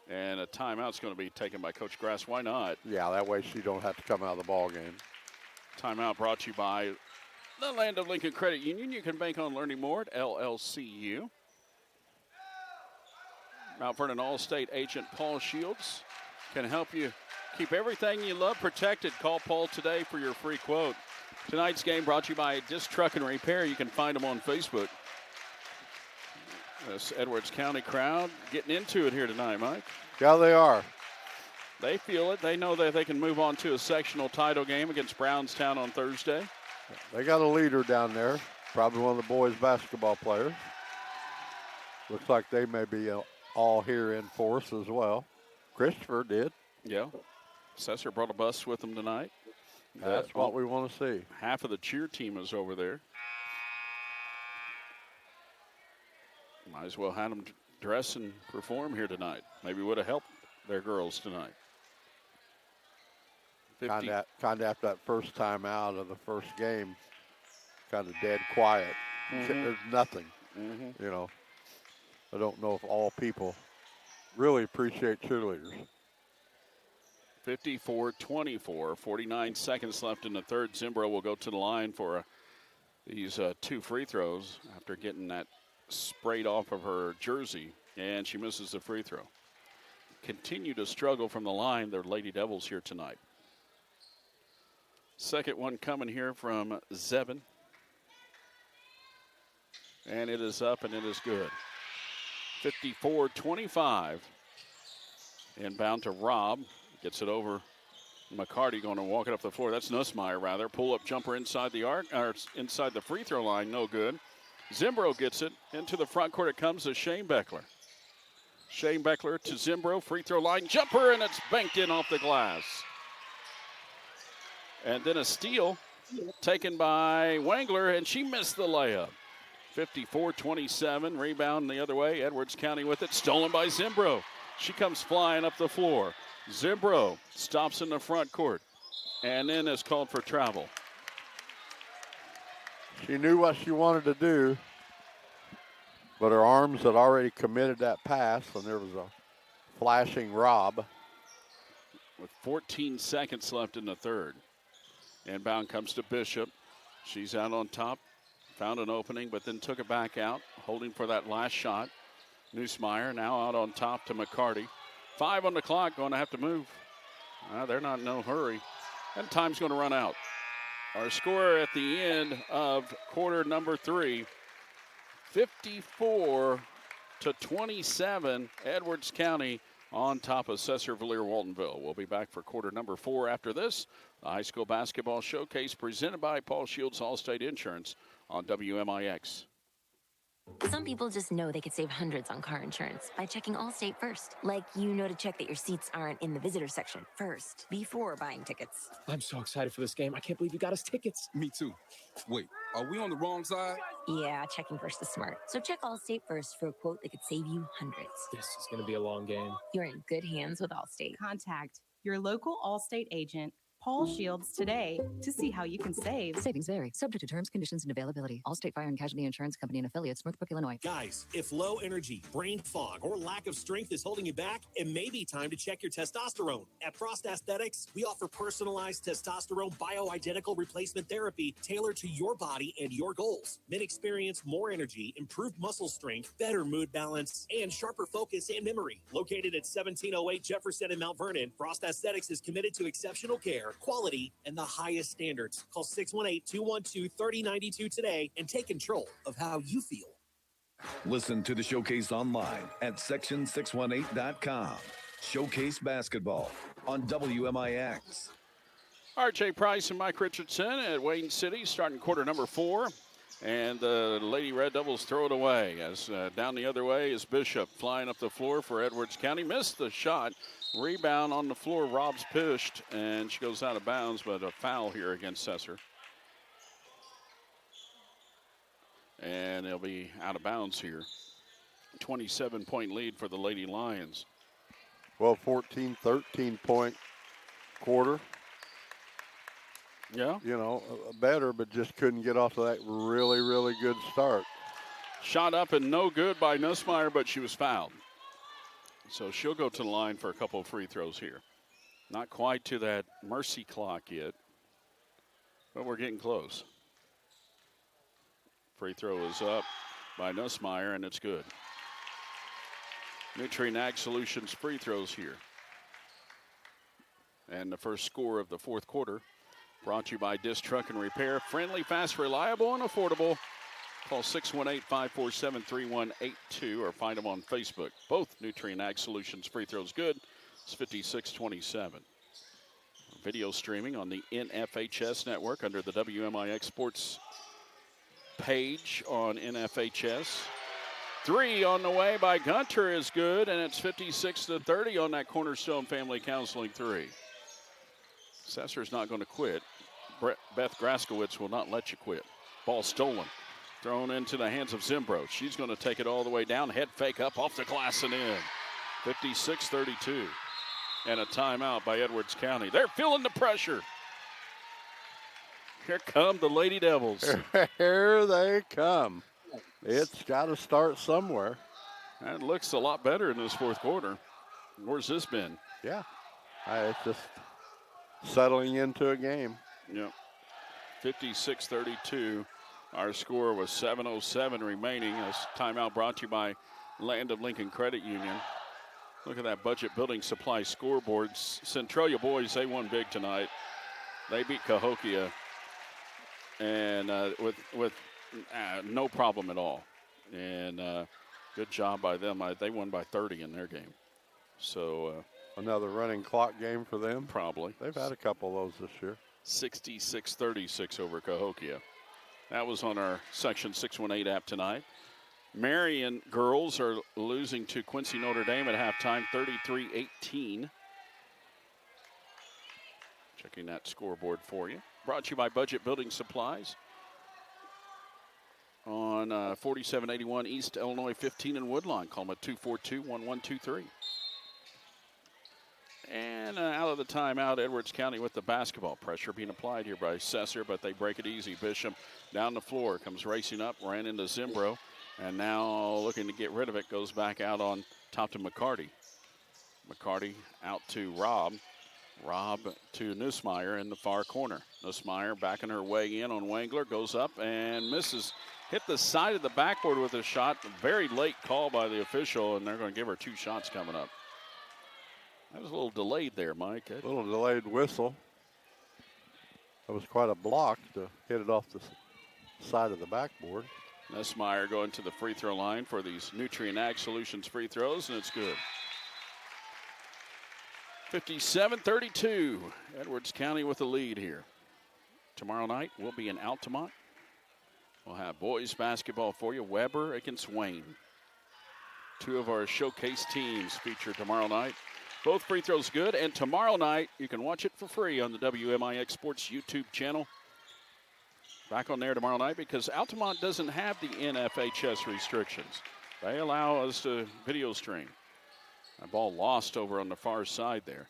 And a timeout's going to be taken by Coach Grass. Why not? Yeah, that way she don't have to come out of the ball game. Timeout brought to you by the Land of Lincoln Credit Union. You can bank on learning more at LLCU. Mount Vernon All-State agent Paul Shields can help you keep everything you love protected. Call Paul today for your free quote. Tonight's game brought to you by Disc Truck and Repair. You can find them on Facebook. This Edwards County crowd getting into it here tonight, Mike. Yeah, they are. They feel it. They know that they can move on to a sectional title game against Brownstown on Thursday. They got a leader down there, probably one of the boys' basketball players. Looks like they may be all here in force as well. Christopher did. Yeah. Sesser brought a bus with them tonight. That's what we want to see. Half of the cheer team is over there. Might as well have them dress and perform here tonight. Maybe would have helped their girls tonight. Kind of after that first time out of the first game, kind of dead quiet. There's nothing. You know, I don't know if all people really appreciate cheerleaders. 54-24, 49 seconds left in the third. Zimbro will go to the line for these two free throws after getting that sprayed off of her jersey, and she misses the free throw. Continue to struggle from the line. They're Lady Devils here tonight. Second one coming here from Zevin. And it is up and it is good. 54-25. Inbound to Robb. Gets it over. McCarty going to walk it up the floor. That's Nussmeier, rather. Pull-up jumper inside the arc, or inside the free throw line. No good. Zimbro gets it. Into the front court it comes to Shane Beckler. Shane Beckler to Zimbro. Free throw line jumper, and it's banked in off the glass. And then a steal taken by Wangler, and she missed the layup. 54-27. Rebound the other way. Edwards County with it. Stolen by Zimbro. She comes flying up the floor. Zimbro stops in the front court and then is called for travel. She knew what she wanted to do, but her arms had already committed that pass, and there was a flashing Robb. With 14 seconds left in the third. Inbound comes to Bishop. She's out on top. Found an opening, but then took it back out, holding for that last shot. Nussmeier now out on top to McCarty. 5 on the clock, going to have to move. They're not in no hurry. And time's going to run out. Our score at the end of quarter number 3, 54-27. Edwards County on top of Sesser-Valier Waltonville. We'll be back for quarter number 4 after this. The high school basketball showcase presented by Paul Shields Allstate Insurance on WMIX. Some people just know they could save hundreds on car insurance by checking Allstate first. Like, you know, to check that your seats aren't in the visitor section first before buying tickets. I'm so excited for this game. I can't believe you got us tickets. Me too. Wait, are we on the wrong side? Yeah, checking first is smart. So check Allstate first for a quote that could save you hundreds. This is going to be a long game. You're in good hands with Allstate. Contact your local Allstate agent, Paul Shields, today to see how you can save. Savings vary, subject to terms, conditions, and availability. Allstate Fire and Casualty Insurance Company and affiliates, Northbrook, Illinois. Guys, if low energy, brain fog, or lack of strength is holding you back, it may be time to check your testosterone. At Frost Aesthetics, we offer personalized testosterone bioidentical replacement therapy tailored to your body and your goals. Men experience more energy, improved muscle strength, better mood balance, and sharper focus and memory. Located at 1708 Jefferson in Mount Vernon, Frost Aesthetics is committed to exceptional care, quality, and the highest standards. Call 618-212-3092 today and take control of how you feel. Listen to the showcase online at section618.com. Showcase basketball on WMIX. RJ Price and Mike Richardson at Wayne City starting quarter number 4. And the Lady Red Devils throw it away. As down the other way is Bishop flying up the floor for Edwards County. Missed the shot. Rebound on the floor. Robb's pushed, and she goes out of bounds, but a foul here against Sesser. And they'll be out of bounds here. 27-point lead for the Lady Lions. Well, 13 point quarter. Yeah. You know, better, but just couldn't get off of that really, really good start. Shot up and no good by Nussmeier, but she was fouled. So she'll go to the line for a couple of free throws here. Not quite to that mercy clock yet, but we're getting close. Free throw is up by Nussmeier, and it's good. Nutrien Ag Solutions free throws here. And the first score of the fourth quarter brought to you by Disc Truck and Repair. Friendly, fast, reliable, and affordable. Call 618-547-3182 or find them on Facebook. Both Nutrien Ag Solutions free throws good. It's 56-27. Video streaming on the NFHS network under the WMIX Sports page on NFHS. 3 on the way by Gunter is good, and it's 56-30 on that Cornerstone Family Counseling 3. Sesser's not going to quit. Beth Graskowitz will not let you quit. Ball stolen. Thrown into the hands of Zimbro. She's going to take it all the way down. Head fake up off the glass and in. 56-32. And a timeout by Edwards County. They're feeling the pressure. Here come the Lady Devils. Here they come. It's got to start somewhere. That looks a lot better in this fourth quarter. Where's this been? Yeah. It's just settling into a game. Yep. 56-32. Our score was 7:07 remaining. This timeout brought to you by Land of Lincoln Credit Union. Look at that budget building supply scoreboard. Centralia boys, they won big tonight. They beat Cahokia and with no problem at all. And good job by them. They won by 30 in their game. So Another running clock game for them. Probably. They've had a couple of those this year. 66-36 over Cahokia. That was on our Section 618 app tonight. Marion girls are losing to Quincy Notre Dame at halftime, 33-18. Checking that scoreboard for you. Brought to you by Budget Building Supplies on 4781 East Illinois 15 in Woodlawn. Call them at 242-1123. And out of the timeout, Edwards County with the basketball. Pressure being applied here by Sesser, but they break it easy. Bishop down the floor, comes racing up, ran into Zimbro, and now looking to get rid of it, goes back out on top to McCarty. McCarty out to Robb. Robb to Nussmeyer in the far corner. Nussmeyer backing her way in on Wangler, goes up and misses. Hit the side of the backboard with a shot. Very late call by the official, and they're going to give her 2 shots coming up. That was a little delayed there, Mike. A little delayed whistle. That was quite a block to hit it off the side of the backboard. Nussmeyer going to the free throw line for these Nutrient Ag Solutions free throws, and it's good. 57-32. Edwards County with the lead here. Tomorrow night we'll be in Altamont. We'll have boys basketball for you. Weber against Wayne. 2 of our showcase teams featured tomorrow night. Both free throws good, and tomorrow night you can watch it for free on the WMIX Sports YouTube channel. Back on there tomorrow night because Altamont doesn't have the NFHS restrictions. They allow us to video stream. That ball lost over on the far side there.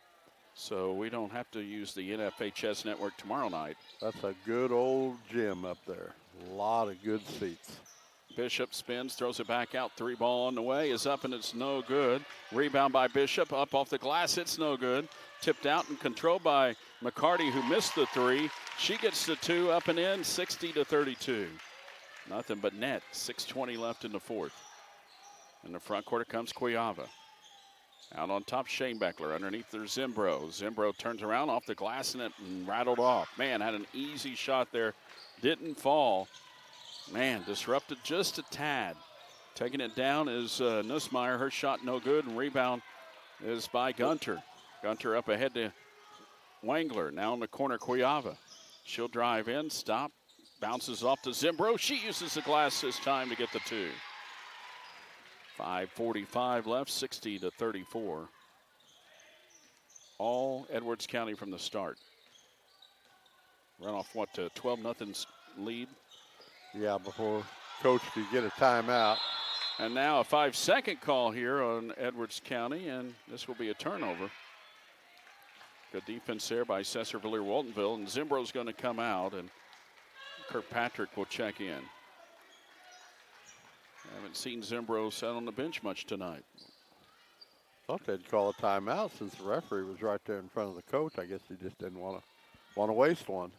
So we don't have to use the NFHS network tomorrow night. That's a good old gym up there. A lot of good seats. Bishop spins, throws it back out. 3 ball on the way is up, and it's no good. Rebound by Bishop, up off the glass. It's no good. Tipped out and controlled by McCarty, who missed the 3. She gets the 2 up and in, 60-32. Nothing but net. 6:20 left in the fourth. In the front quarter comes Cuyava. Out on top, Shane Beckler. Underneath there's Zimbro. Zimbro turns around off the glass and it rattled off. Man, had an easy shot there. Didn't fall. Man, disrupted just a tad. Taking it down is Nussmeyer. Her shot no good, and rebound is by Gunter. Gunter up ahead to Wangler. Now in the corner, Cuyava. She'll drive in, stop, bounces off to Zimbro. She uses the glass this time to get the 2. 5:45 left, 60-34. All Edwards County from the start. Run off, what, to 12-0 lead? Yeah, before Coach could get a timeout. And now a 5-second call here on Edwards County, and this will be a turnover. Good defense there by Sesser-Valier Waltonville, and Zimbro's going to come out, and Kirkpatrick will check in. Haven't seen Zimbro sit on the bench much tonight. Thought they'd call a timeout since the referee was right there in front of the coach. I guess he just didn't want to waste one.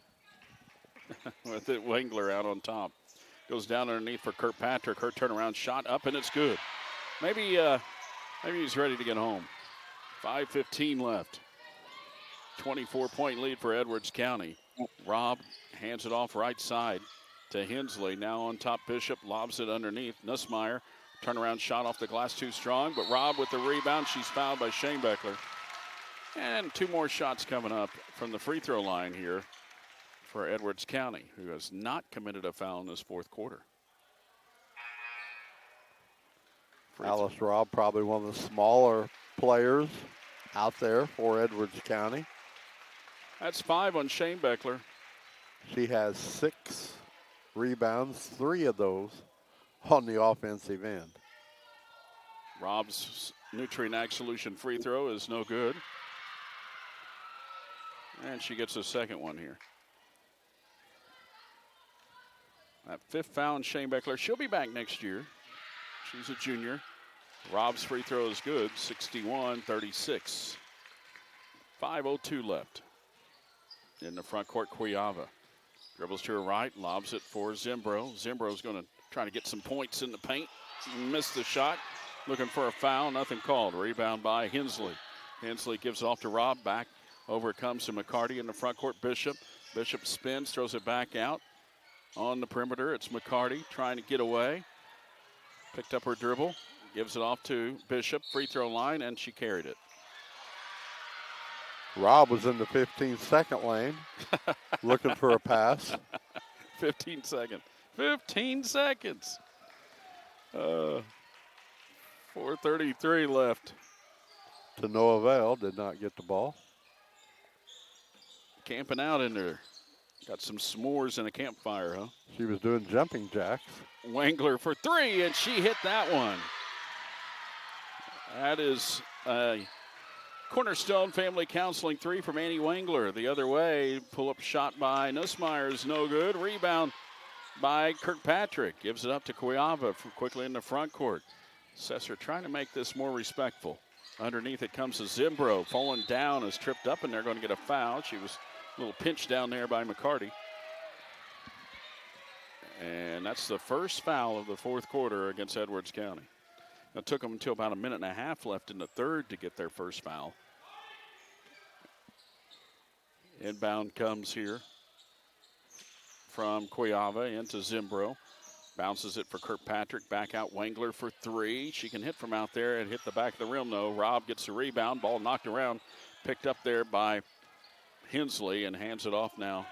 With it, Wangler out on top. Goes down underneath for Kirkpatrick. Her turnaround shot up, and it's good. Maybe he's ready to get home. 5:15 left. 24-point lead for Edwards County. Robb hands it off right side to Hensley. Now on top, Bishop lobs it underneath. Nussmeyer, turnaround shot off the glass, too strong, but Robb with the rebound. She's fouled by Shane Beckler. And 2 more shots coming up from the free throw line here for Edwards County, who has not committed a foul in this fourth quarter. Alice Robb, probably one of the smaller players out there for Edwards County. That's 5 on Shane Beckler. She has 6 rebounds, 3 of those on the offensive end. Robb's Nutrient Ag Solution free throw is no good. And she gets a second one here. That 5th foul on Shane Beckler. She'll be back next year. She's a junior. Robb's free throw is good, 61-36. 5:02 left. In the front court, Cuyava. Dribbles to her right, lobs it for Zimbro. Zimbro's going to try to get some points in the paint. Missed the shot. Looking for a foul, nothing called. Rebound by Hensley. Hensley gives it off to Robb. Back over it comes to McCarty in the front court. Bishop. Bishop spins, throws it back out. On the perimeter, it's McCarty trying to get away. Picked up her dribble, gives it off to Bishop, free throw line, and she carried it. Rob was in the 15-second lane looking for a pass. 15 seconds. 15 seconds. 4:33 left. To no avail, did not get the ball. Camping out in there. Got some s'mores and a campfire, huh? She was doing jumping jacks. Wangler for 3, and she hit that one. That is a Cornerstone Family Counseling 3 from Annie Wangler. The other way, pull-up shot by Nussmeyer is no good. Rebound by Kirkpatrick. Gives it up to Cuiava from quickly in the front court. Sesser trying to make this more respectful. Underneath it comes to Zimbro. Falling down, is tripped up, and they're going to get a foul. She was a little pinched down there by McCarty. And that's the first foul of the fourth quarter against Edwards County. It took them until about a minute and a half left in the third to get their first foul. Inbound comes here from Cuiava into Zimbro. Bounces it for Kirkpatrick. Back out Wangler for 3. She can hit from out there and hit the back of the rim, though. Robb gets the rebound. Ball knocked around. Picked up there by Hensley and hands it off now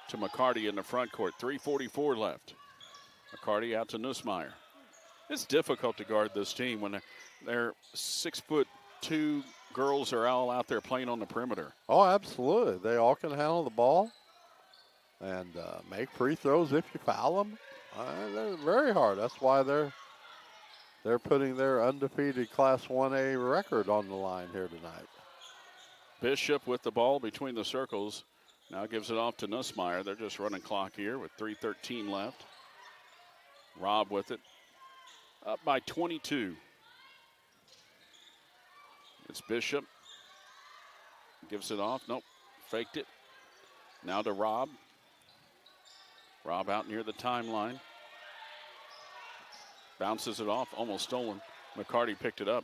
to McCarty in the front court. 3:44 left. McCarty out to Nussmeyer. It's difficult to guard this team when they're 6'2" girls are all out there playing on the perimeter. Oh, absolutely. They all can handle the ball and make free throws if you foul them. They're very hard. That's why they're putting their undefeated Class 1A record on the line here tonight. Bishop with the ball between the circles. Now gives it off to Nussmeyer. They're just running clock here with 3:13 left. Robb with it. Up by 22. It's Bishop. Gives it off. Nope. Faked it. Now to Robb. Robb out near the timeline. Bounces it off. Almost stolen. McCarty picked it up.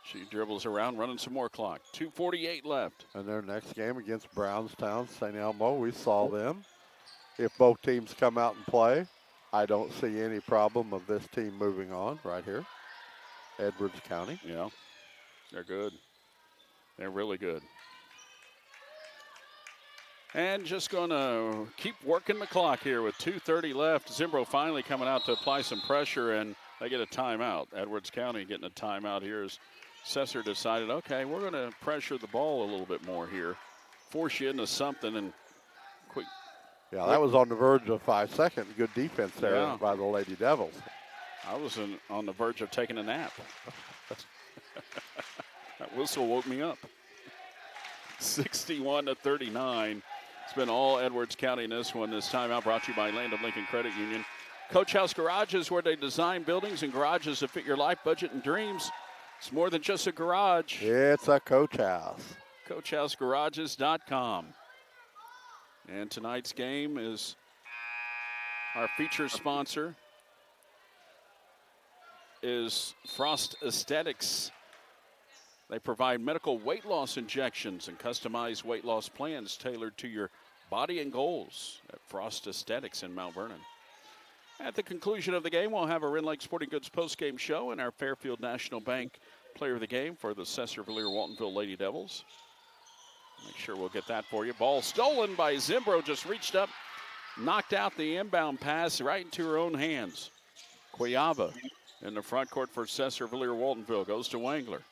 She dribbles around, running some more clock. 2:48 left. And their next game against Brownstown, St. Elmo, we saw them. If both teams come out and play, I don't see any problem of this team moving on right here. Edwards County. Yeah, they're good. They're really good. And just going to keep working the clock here with 2:30 left. Zimbro finally coming out to apply some pressure, and they get a timeout. Edwards County getting a timeout here as Sesser decided, okay, we're going to pressure the ball a little bit more here. Force you into something and quick. Yeah, that was on the verge of 5 seconds. Good defense there by the Lady Devils. I was on the verge of taking a nap. That whistle woke me up. 61-39. It's been all Edwards County in this one. This timeout brought to you by Land of Lincoln Credit Union. Coach House Garages, where they design buildings and garages that fit your life, budget, and dreams. It's more than just a garage. It's a Coach House. CoachHouseGarages.com. And tonight's game is our feature sponsor is Frost Aesthetics. They provide medical weight loss injections and customized weight loss plans tailored to your body and goals at Frost Aesthetics in Mount Vernon. At the conclusion of the game, we'll have our Rend Lake Sporting Goods postgame show and our Fairfield National Bank player of the game for the Sesser-Valier Waltonville Lady Devils. Make sure we'll get that for you. Ball stolen by Zimbro, just reached up, knocked out the inbound pass right into her own hands. Cuiava in the front court for Sesser-Valier Waltonville goes to Wangler.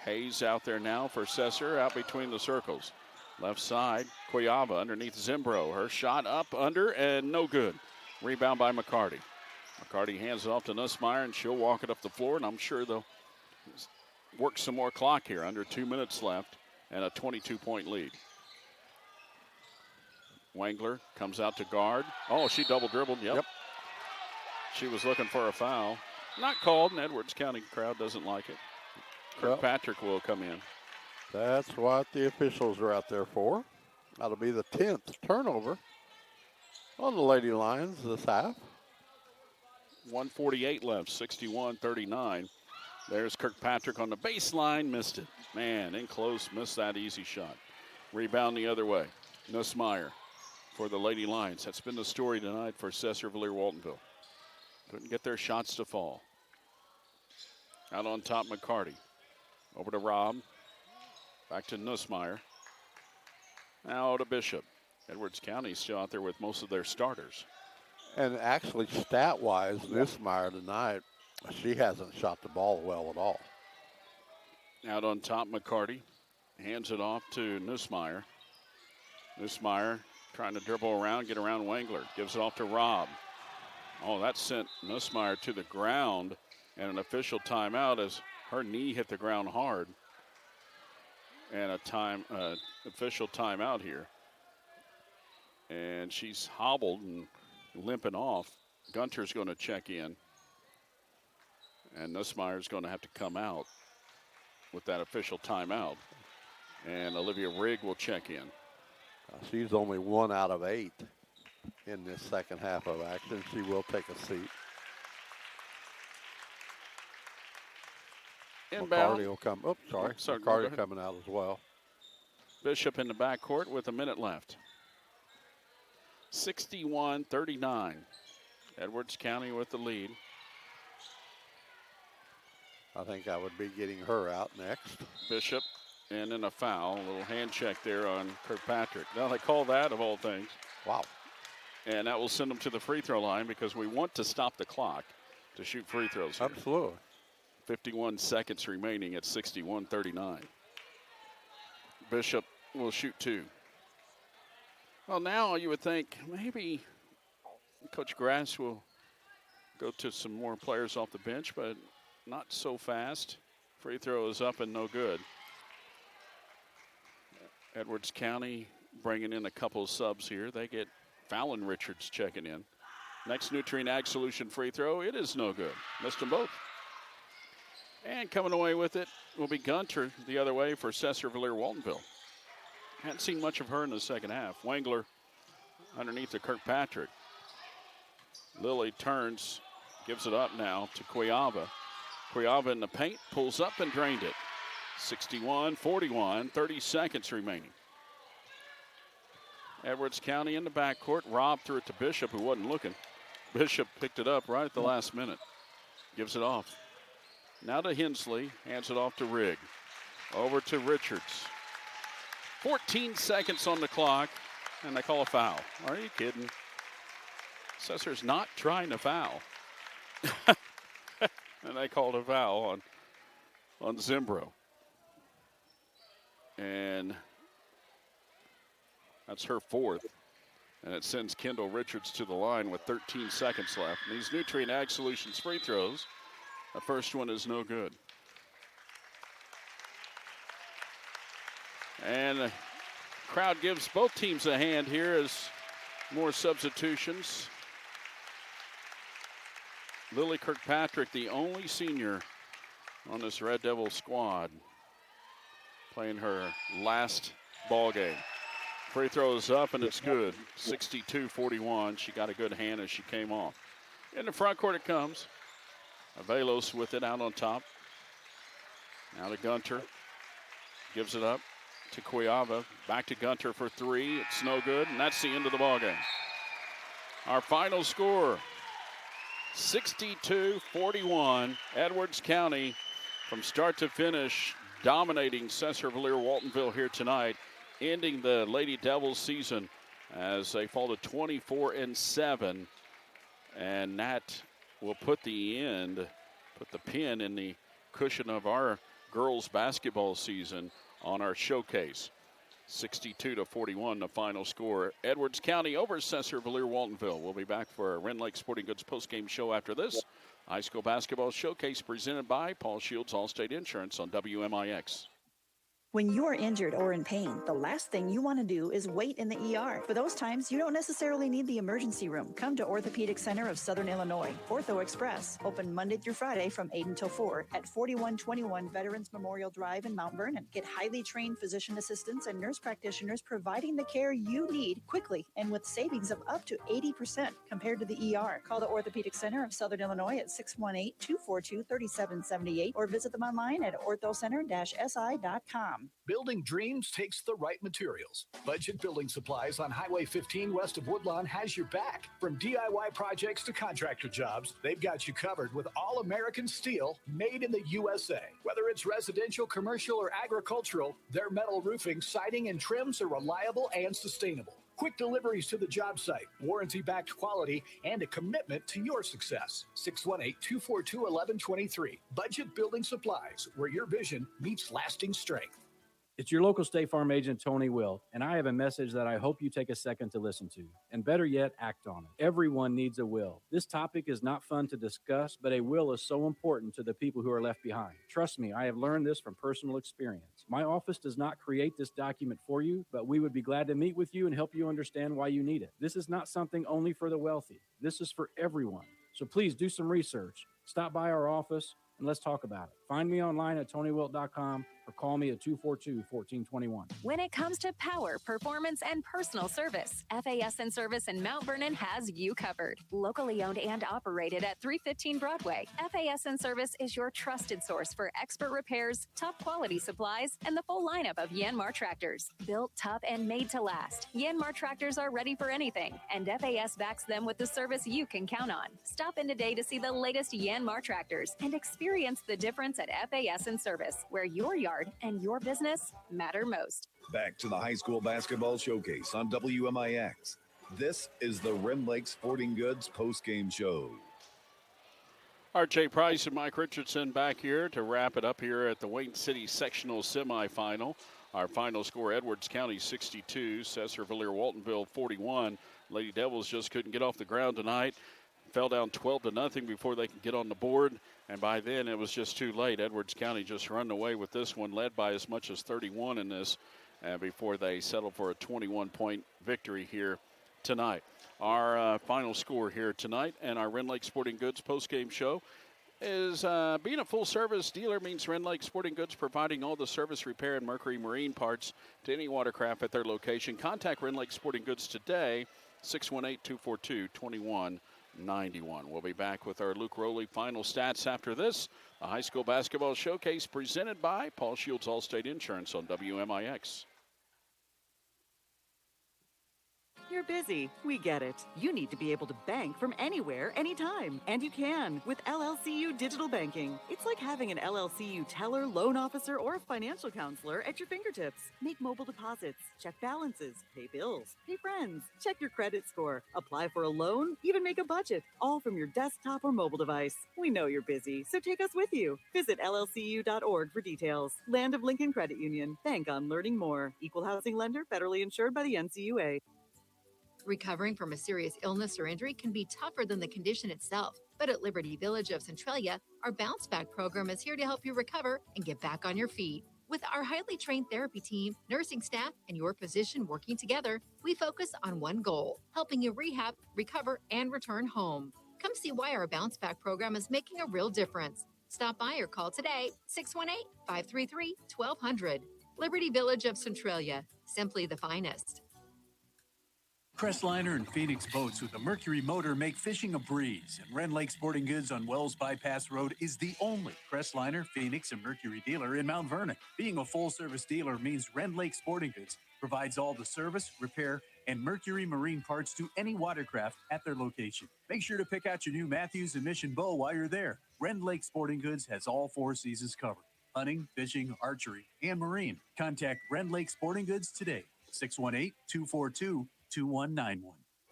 Hayes out there now for Sesser, out between the circles. Left side, Cuiava underneath Zimbro. Her shot up, under, and no good. Rebound by McCarty. McCarty hands it off to Nussmeyer, and she'll walk it up the floor, and I'm sure they'll work some more clock here. Under 2 minutes left, and a 22-point lead. Wangler comes out to guard. Oh, she double dribbled. Yep. She was looking for a foul. Not called, and Edwards County crowd doesn't like it. Kirkpatrick will come in. That's what the officials are out there for. That'll be the 10th turnover on the Lady Lions this half. 1:48 left, 61-39. There's Kirkpatrick on the baseline, missed it. Man, in close, missed that easy shot. Rebound the other way. Nussmeyer for the Lady Lions. That's been the story tonight for Sesser-Valier Waltonville. Couldn't get their shots to fall. Out on top, McCarty. Over to Robb. Back to Nussmeier. Now to Bishop. Edwards County still out there with most of their starters. And actually, stat-wise, Nussmeier tonight, she hasn't shot the ball well at all. Out on top, McCarty hands it off to Nussmeier. Nussmeier trying to dribble around, get around Wengler. Gives it off to Robb. Oh, that sent Nussmeier to the ground, and an official timeout as her knee hit the ground hard. And a official timeout here. And she's hobbled and limping off. Gunter's going to check in. And Nussmeier's going to have to come out with that official timeout. And Olivia Rigg will check in. She's only 1 out of 8 in this second half of action. She will take a seat. Inbound. McCarty will come. Oops, sorry. Sorry, McCarty coming out as well. Bishop in the backcourt with a minute left. 61-39. Edwards County with the lead. I think I would be getting her out next. Bishop, and then a foul. A little hand check there on Kirkpatrick. Now they call that, of all things. Wow. And that will send them to the free throw line because we want to stop the clock to shoot free throws here. Absolutely. 51 seconds remaining at 61-39. Bishop will shoot 2. Well, now you would think maybe Coach Grass will go to some more players off the bench, but not so fast. Free throw is up and no good. Edwards County bringing in a couple of subs here. They get Fallon Richards checking in. Next Nutrient Ag Solution free throw, it is no good. Missed them both. And coming away with it will be Gunter the other way for Sesser-Valier Waltonville. Hadn't seen much of her in the second half. Wengler underneath to Kirkpatrick. Lilly turns, gives it up now to Cuiava. Cuiava in the paint, pulls up and drained it. 61-41, 30 seconds remaining. Edwards County in the backcourt. Robb threw it to Bishop, who wasn't looking. Bishop picked it up right at the last minute. Gives it off. Now to Hensley, hands it off to Rigg. Over to Richards. 14 seconds on the clock, and they call a foul. Are you kidding? Sesser's not trying to foul. And they called a foul on Zimbro. And that's her 4th. And it sends Kendall Richards to the line with 13 seconds left. And these Nutrient Ag Solutions free throws, the first one is no good. And the crowd gives both teams a hand here as more substitutions. Lily Kirkpatrick, the only senior on this Red Devil squad, playing her last ball game. Free throw is up and it's good. 62-41. She got a good hand as she came off. In the front court it comes. Avelos with it out on top. Now to Gunter. Gives it up to Cuiava. Back to Gunter for 3. It's no good, and that's the end of the ball game. Our final score, 62-41. Edwards County from start to finish dominating Sesser-Valier Waltonville here tonight, ending the Lady Devils season as they fall to 24-7. And that will put the pin in the cushion of our girls basketball season on our showcase. 62-41, the final score. Edwards County over Sesser-Valier Waltonville. We'll be back for a Rend Lake Sporting Goods postgame show after this. High school basketball showcase presented by Paul Shields Allstate Insurance on WMIX. When you're injured or in pain, the last thing you want to do is wait in the ER. For those times, you don't necessarily need the emergency room. Come to Orthopedic Center of Southern Illinois, Ortho Express, open Monday through Friday from 8 until 4 at 4121 Veterans Memorial Drive in Mount Vernon. Get highly trained physician assistants and nurse practitioners providing the care you need quickly and with savings of up to 80% compared to the ER. Call the Orthopedic Center of Southern Illinois at 618-242-3778 or visit them online at orthocenter-si.com. down. Building dreams takes the right materials. Budget Building Supplies on Highway 15 west of Woodlawn has your back. From DIY projects to contractor jobs, they've got you covered with all-American steel made in the USA. Whether it's residential, commercial, or agricultural, their metal roofing, siding, and trims are reliable and sustainable. Quick deliveries to the job site, warranty-backed quality, and a commitment to your success. 618-242-1123. Budget Building Supplies, where your vision meets lasting strength. It's your local State Farm agent, Tony Will, and I have a message that I hope you take a second to listen to, and better yet, act on it. Everyone needs a will. This topic is not fun to discuss, but a will is so important to the people who are left behind. Trust me, I have learned this from personal experience. My office does not create this document for you, but we would be glad to meet with you and help you understand why you need it. This is not something only for the wealthy. This is for everyone. So please do some research. Stop by our office and let's talk about it. Find me online at TonyWilt.com or call me at 242-1421. When it comes to power, performance, and personal service, FAS and Service in Mount Vernon has you covered. Locally owned and operated at 315 Broadway, FAS and Service is your trusted source for expert repairs, top quality supplies, and the full lineup of Yanmar tractors. Built tough and made to last, Yanmar tractors are ready for anything, and FAS backs them with the service you can count on. Stop in today to see the latest Yanmar tractors and experience the difference at FAS and Service, where your yard and your business matter most. Back to the high school basketball showcase on WMIX. This is the Rim Lake Sporting Goods postgame show. RJ Price and Mike Richardson back here to wrap it up here at the Wayne City Sectional Semifinal. Our final score, Edwards County 62, Sesser-Valier Waltonville 41. Lady Devils just couldn't get off the ground tonight. Fell down 12-0 before they could get on the board, and by then it was just too late. Edwards County just run away with this one, led by as much as 31 in this, before they settled for a 21-point victory here tonight. Our final score here tonight and our Ren Lake Sporting Goods postgame show is being a full-service dealer means Ren Lake Sporting Goods providing all the service, repair, and Mercury Marine parts to any watercraft at their location. Contact Ren Lake Sporting Goods today, 618-242-2191. We'll be back with our Luke Rowley final stats after this. A high school basketball showcase presented by Paul Shields Allstate Insurance on WMIX. You're busy. We get it. You need to be able to bank from anywhere, anytime. And you can with LLCU Digital Banking. It's like having an LLCU teller, loan officer, or financial counselor at your fingertips. Make mobile deposits, check balances, pay bills, pay friends, check your credit score, apply for a loan, even make a budget, all from your desktop or mobile device. We know you're busy, so take us with you. Visit llcu.org for details. Land of Lincoln Credit Union. Bank on learning more. Equal housing lender, federally insured by the NCUA. Recovering from a serious illness or injury can be tougher than the condition itself. But at Liberty Village of Centralia, our Bounce Back program is here to help you recover and get back on your feet. With our highly trained therapy team, nursing staff, and your physician working together, we focus on one goal, helping you rehab, recover, and return home. Come see why our Bounce Back program is making a real difference. Stop by or call today, 618-533-1200. Liberty Village of Centralia, simply the finest. Crestliner and Phoenix Boats with a Mercury motor make fishing a breeze, and Ren Lake Sporting Goods on Wells Bypass Road is the only Crestliner, Phoenix, and Mercury dealer in Mount Vernon. Being a full-service dealer means Ren Lake Sporting Goods provides all the service, repair, and Mercury Marine parts to any watercraft at their location. Make sure to pick out your new Matthews and Mission Bow while you're there. Ren Lake Sporting Goods has all four seasons covered: hunting, fishing, archery, and marine. Contact Ren Lake Sporting Goods today, 618-242-2191.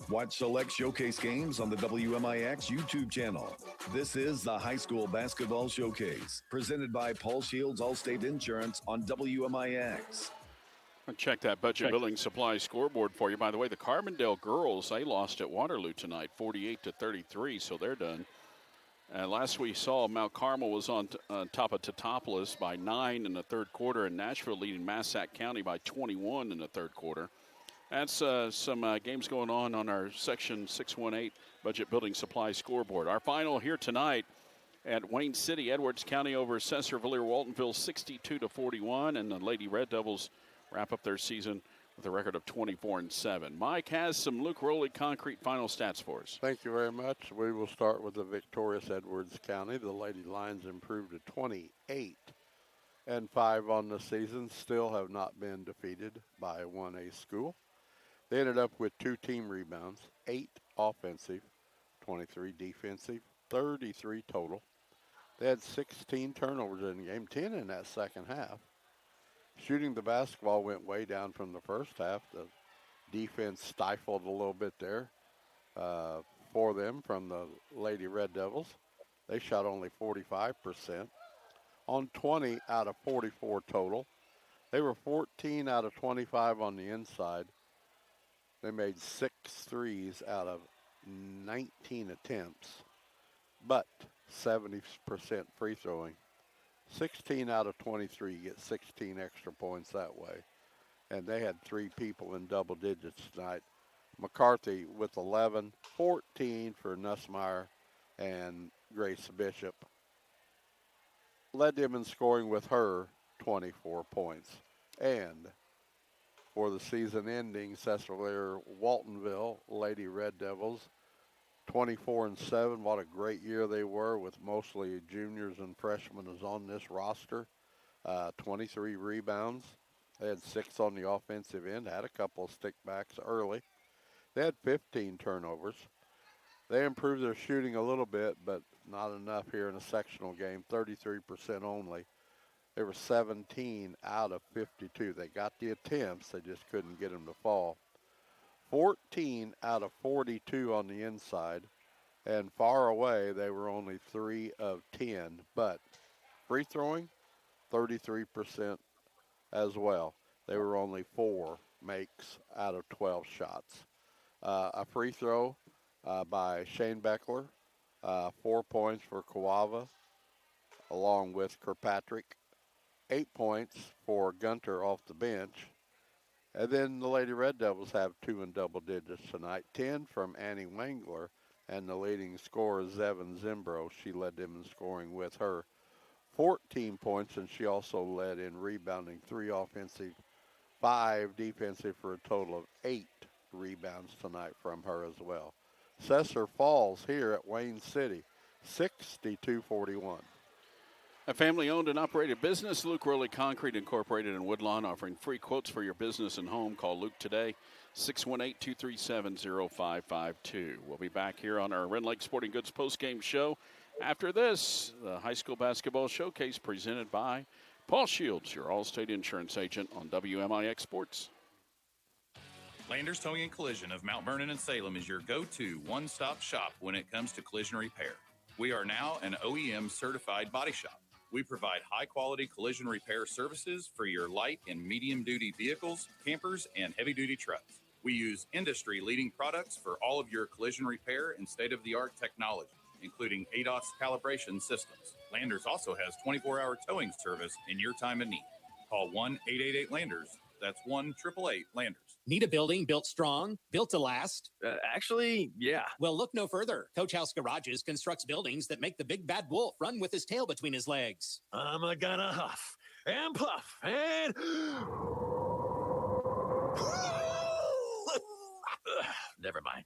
Watch select showcase games on the WMIX YouTube channel. This is the High School Basketball Showcase, presented by Paul Shields Allstate Insurance on WMIX. I'll check that budget building supply scoreboard for you. By the way, the Carbondale girls, they lost at Waterloo tonight, 48-33, so they're done. Last we saw, Mount Carmel was on top of Teutopolis by 9 in the third quarter, and Nashville leading Massac County by 21 in the third quarter. That's some games going on our Section 618 Budget Building Supply scoreboard. Our final here tonight at Wayne City, Edwards County over Sesser-Valier Waltonville 62-41, and the Lady Red Devils wrap up their season with a record of 24-7. Mike has some Luke Rowley concrete final stats for us. Thank you very much. We will start with the victorious Edwards County. The Lady Lions improved to 28 and 5 on the season, still have not been defeated by a 1A school. They ended up with 2 team rebounds, 8 offensive, 23 defensive, 33 total. They had 16 turnovers in the game, 10 in that second half. Shooting the basketball went way down from the first half. The defense stifled a little bit there for them from the Lady Red Devils. They shot only 45% on 20 out of 44 total. They were 14 out of 25 on the inside. They made 6 threes out of 19 attempts, but 70% free throwing. 16 out of 23, you get 16 extra points that way. And they had 3 people in double digits tonight. McCarthy with 11, 14 for Nussmeyer and Grace Bishop. Led them in scoring with her 24 points. And for the season ending, Sesser-Valier Waltonville Lady Red Devils, 24-7. What a great year they were, with mostly juniors and freshmen is on this roster. 23 rebounds. They had 6 on the offensive end, had a couple of stickbacks early. They had 15 turnovers. They improved their shooting a little bit, but not enough here in a sectional game, 33% only. They were 17 out of 52. They got the attempts, they just couldn't get them to fall. 14 out of 42 on the inside, and far away they were only 3 of 10. But free throwing, 33% as well. They were only 4 makes out of 12 shots. A free throw by Shane Beckler, 4 points for Kawava, along with Kirkpatrick. 8 points for Gunter off the bench. And then the Lady Red Devils have 2 in double digits tonight. 10 from Annie Wangler, and the leading scorer is Evan Zimbro. She led them in scoring with her 14 points, and she also led in rebounding, 3 offensive, 5 defensive, for a total of 8 rebounds tonight from her as well. Sesser falls here at Wayne City, 62-41. A family-owned and operated business, Luke Rowley Concrete Incorporated in Woodlawn, offering free quotes for your business and home. Call Luke today, 618-237-0552. We'll be back here on our Rend Lake Sporting Goods postgame show. After this, the high school basketball showcase presented by Paul Shields, your All-State insurance agent on WMIX Sports. Landers Towing and Collision of Mount Vernon and Salem is your go-to one-stop shop when it comes to collision repair. We are now an OEM certified body shop. We provide high-quality collision repair services for your light and medium-duty vehicles, campers, and heavy-duty trucks. We use industry-leading products for all of your collision repair and state-of-the-art technology, including ADAS calibration systems. Landers also has 24-hour towing service in your time of need. Call 1-888-LANDERS. That's 1-888-LANDERS. Need a building built strong, built to last? Actually, yeah. Well, look no further. Coach House Garages constructs buildings that make the big bad wolf run with his tail between his legs. I'm gonna huff and puff and... Never mind.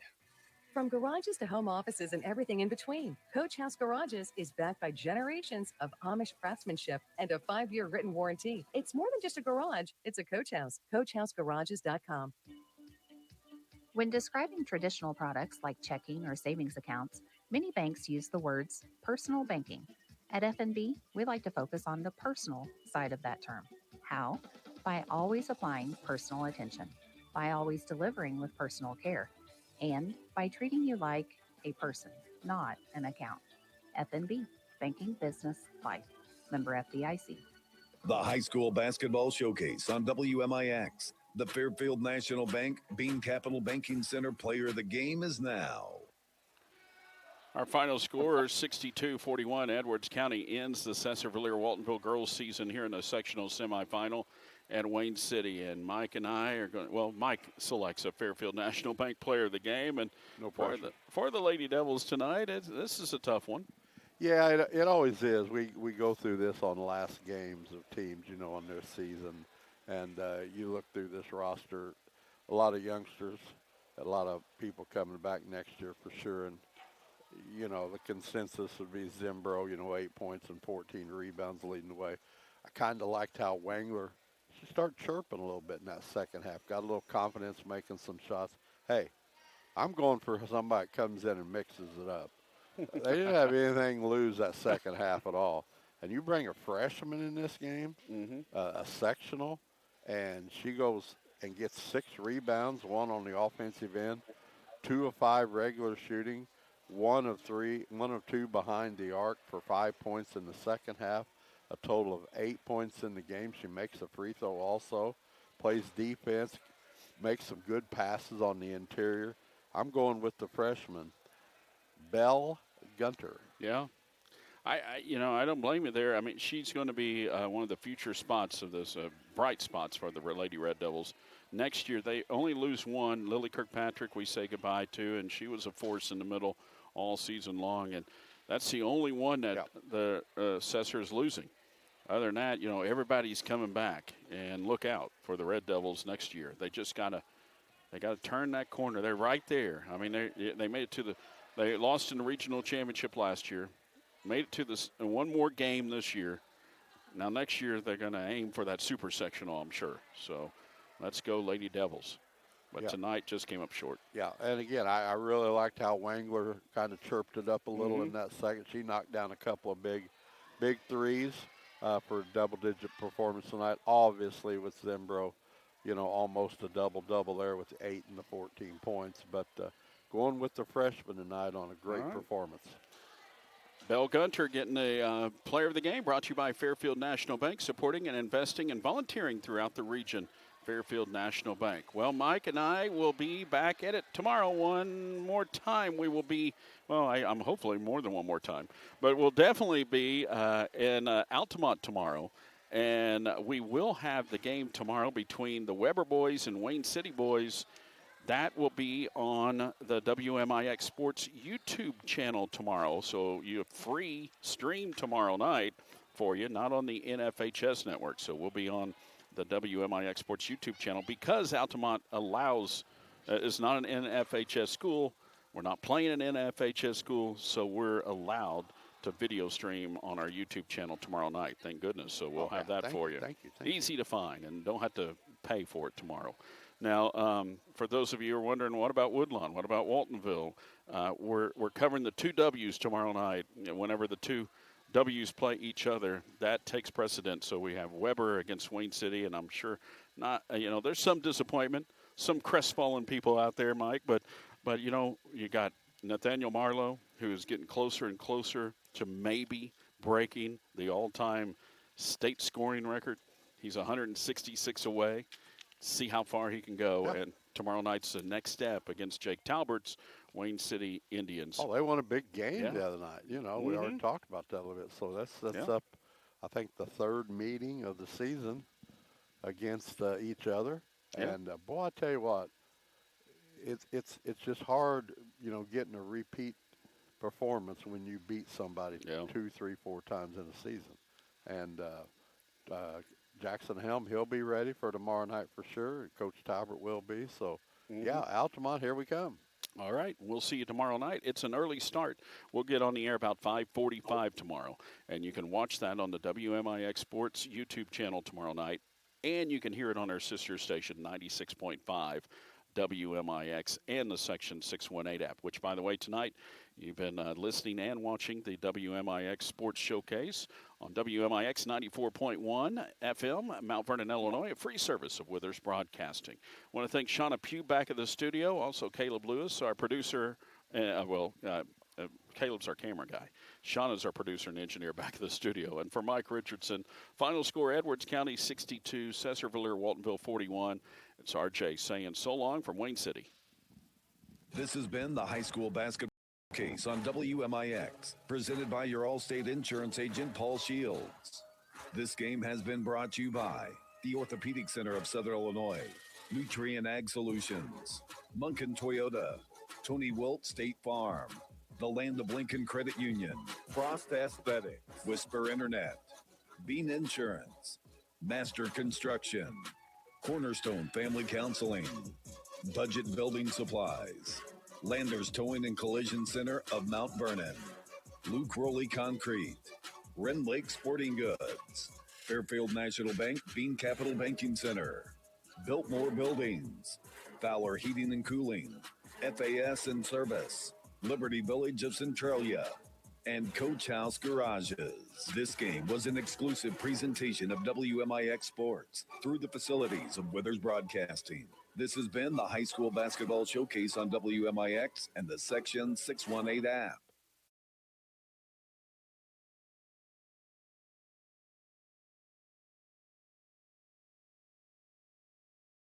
From garages to home offices and everything in between, Coach House Garages is backed by generations of Amish craftsmanship and a 5-year written warranty. It's more than just a garage, it's a Coach House. CoachHouseGarages.com. When describing traditional products like checking or savings accounts, many banks use the words personal banking. At FNB, we like to focus on the personal side of that term. How? By always applying personal attention, by always delivering with personal care, and by treating you like a person, not an account. FNB, banking, business, life. Member FDIC. The High School Basketball Showcase on WMIX. The Fairfield National Bank Bean Capital Banking Center Player of the Game is now. Our final score is 62-41. Edwards County ends the Sesser-Valier Waltonville girls season here in the sectional semifinal at Wayne City. And Mike and I are going, well, Mike selects a Fairfield National Bank Player of the Game. And for the Lady Devils tonight, this is a tough one. Yeah, it always is. We go through this on last games of teams, on their season. And you look through this roster, a lot of youngsters, a lot of people coming back next year for sure. And, the consensus would be Zimbro, 8 points and 14 rebounds leading the way. I kind of liked how Wangler, she started chirping a little bit in that second half, got a little confidence making some shots. Hey, I'm going for somebody that comes in and mixes it up. They didn't have anything to lose that second half at all. And you bring a freshman in this game, a sectional, and she goes and gets 6 rebounds, 1 on the offensive end, 2 of 5 regular shooting, 1 of 2 behind the arc for 5 points in the second half, a total of 8 points in the game. She makes a free throw also, plays defense, makes some good passes on the interior. I'm going with the freshman, Belle Gunter. Yeah. I don't blame you there. I mean, she's going to be one of the future spots of this, bright spots for the Lady Red Devils. Next year, they only lose one. Lily Kirkpatrick, we say goodbye to, and she was a force in the middle all season long. And that's the only one that the Sesser is losing. Other than that, everybody's coming back. And look out for the Red Devils next year. They just got to turn that corner. They're right there. I mean, they made it to they lost in the regional championship last year. Made it to this one more game this year. Now next year they're going to aim for that super sectional, I'm sure. So let's go Lady Devils. But tonight just came up short. Yeah, and again, I really liked how Wangler kind of chirped it up a little in that second. She knocked down a couple of big threes for a double-digit performance tonight. Obviously with Zimbro, almost a double-double there with 8 and the 14 points. But going with the freshman tonight on a great performance. Belle Gunter getting a player of the game, brought to you by Fairfield National Bank, supporting and investing and volunteering throughout the region. Fairfield National Bank. Well, Mike and I will be back at it tomorrow one more time. We will be, I'm hopefully more than one more time, but we'll definitely be in Altamont tomorrow. And we will have the game tomorrow between the Weber boys and Wayne City boys. That will be on the WMIX Sports YouTube channel tomorrow. So you have free stream tomorrow night for you, not on the NFHS network. So we'll be on the WMIX Sports YouTube channel because Altamont is not an NFHS school. We're not playing an NFHS school, so we're allowed to video stream on our YouTube channel tomorrow night. Thank goodness. So we'll have that for you. Thank you. Easy to find, and don't have to pay for it tomorrow. Now, for those of you who are wondering, what about Woodlawn? What about Waltonville? We're covering the 2 W's tomorrow night. Whenever the 2 W's play each other, that takes precedence. So we have Weber against Wayne City, and I'm sure there's some disappointment, some crestfallen people out there, Mike. But you got Nathaniel Marlowe, who is getting closer and closer to maybe breaking the all-time state scoring record. He's 166 away. See how far he can go. Yeah. And tomorrow night's the next step against Jake Talbert's Wayne City Indians. Oh, they won a big game the other night. We already talked about that a little bit. So that's up, I think, the 3rd meeting of the season against each other. Yeah. And, boy, I tell you what, it's just hard, getting a repeat performance when you beat somebody 2, 3, 4 times in a season. And Jackson Helm, he'll be ready for tomorrow night for sure. Coach Talbert will be. So, Altamont, here we come. All right. We'll see you tomorrow night. It's an early start. We'll get on the air about 5:45 tomorrow. And you can watch that on the WMIX Sports YouTube channel tomorrow night. And you can hear it on our sister station, 96.5 WMIX and the Section 618 app, which, by the way, tonight you've been listening and watching the WMIX Sports Showcase on WMIX 94.1 FM, Mount Vernon, Illinois, a free service of Withers Broadcasting. I want to thank Shauna Pugh back at the studio, also Caleb Lewis, our producer. Caleb's our camera guy. Shauna's our producer and engineer back at the studio. And for Mike Richardson, final score, Edwards County 62, Sesser-Valier, Waltonville 41. It's RJ saying so long from Wayne City. This has been the high school basketball case on WMIX, presented by your Allstate insurance agent, Paul Shields. This game has been brought to you by the Orthopedic Center of Southern Illinois, Nutrient Ag Solutions, Munkin Toyota, Tony Wilt State Farm, the Land of Lincoln Credit Union, Frost Aesthetics, Whisper Internet, Bean Insurance, Master Construction, Cornerstone Family Counseling, Budget Building Supplies, Landers Towing and Collision Center of Mount Vernon, Luke Rowley Concrete, Wren Lake Sporting Goods, Fairfield National Bank, Bean Capital Banking Center, Biltmore Buildings, Fowler Heating and Cooling, FAS and Service, Liberty Village of Centralia, and Coach House Garages. This game was an exclusive presentation of WMIX Sports through the facilities of Withers Broadcasting. This has been the High School Basketball Showcase on WMIX and the Section 618 app.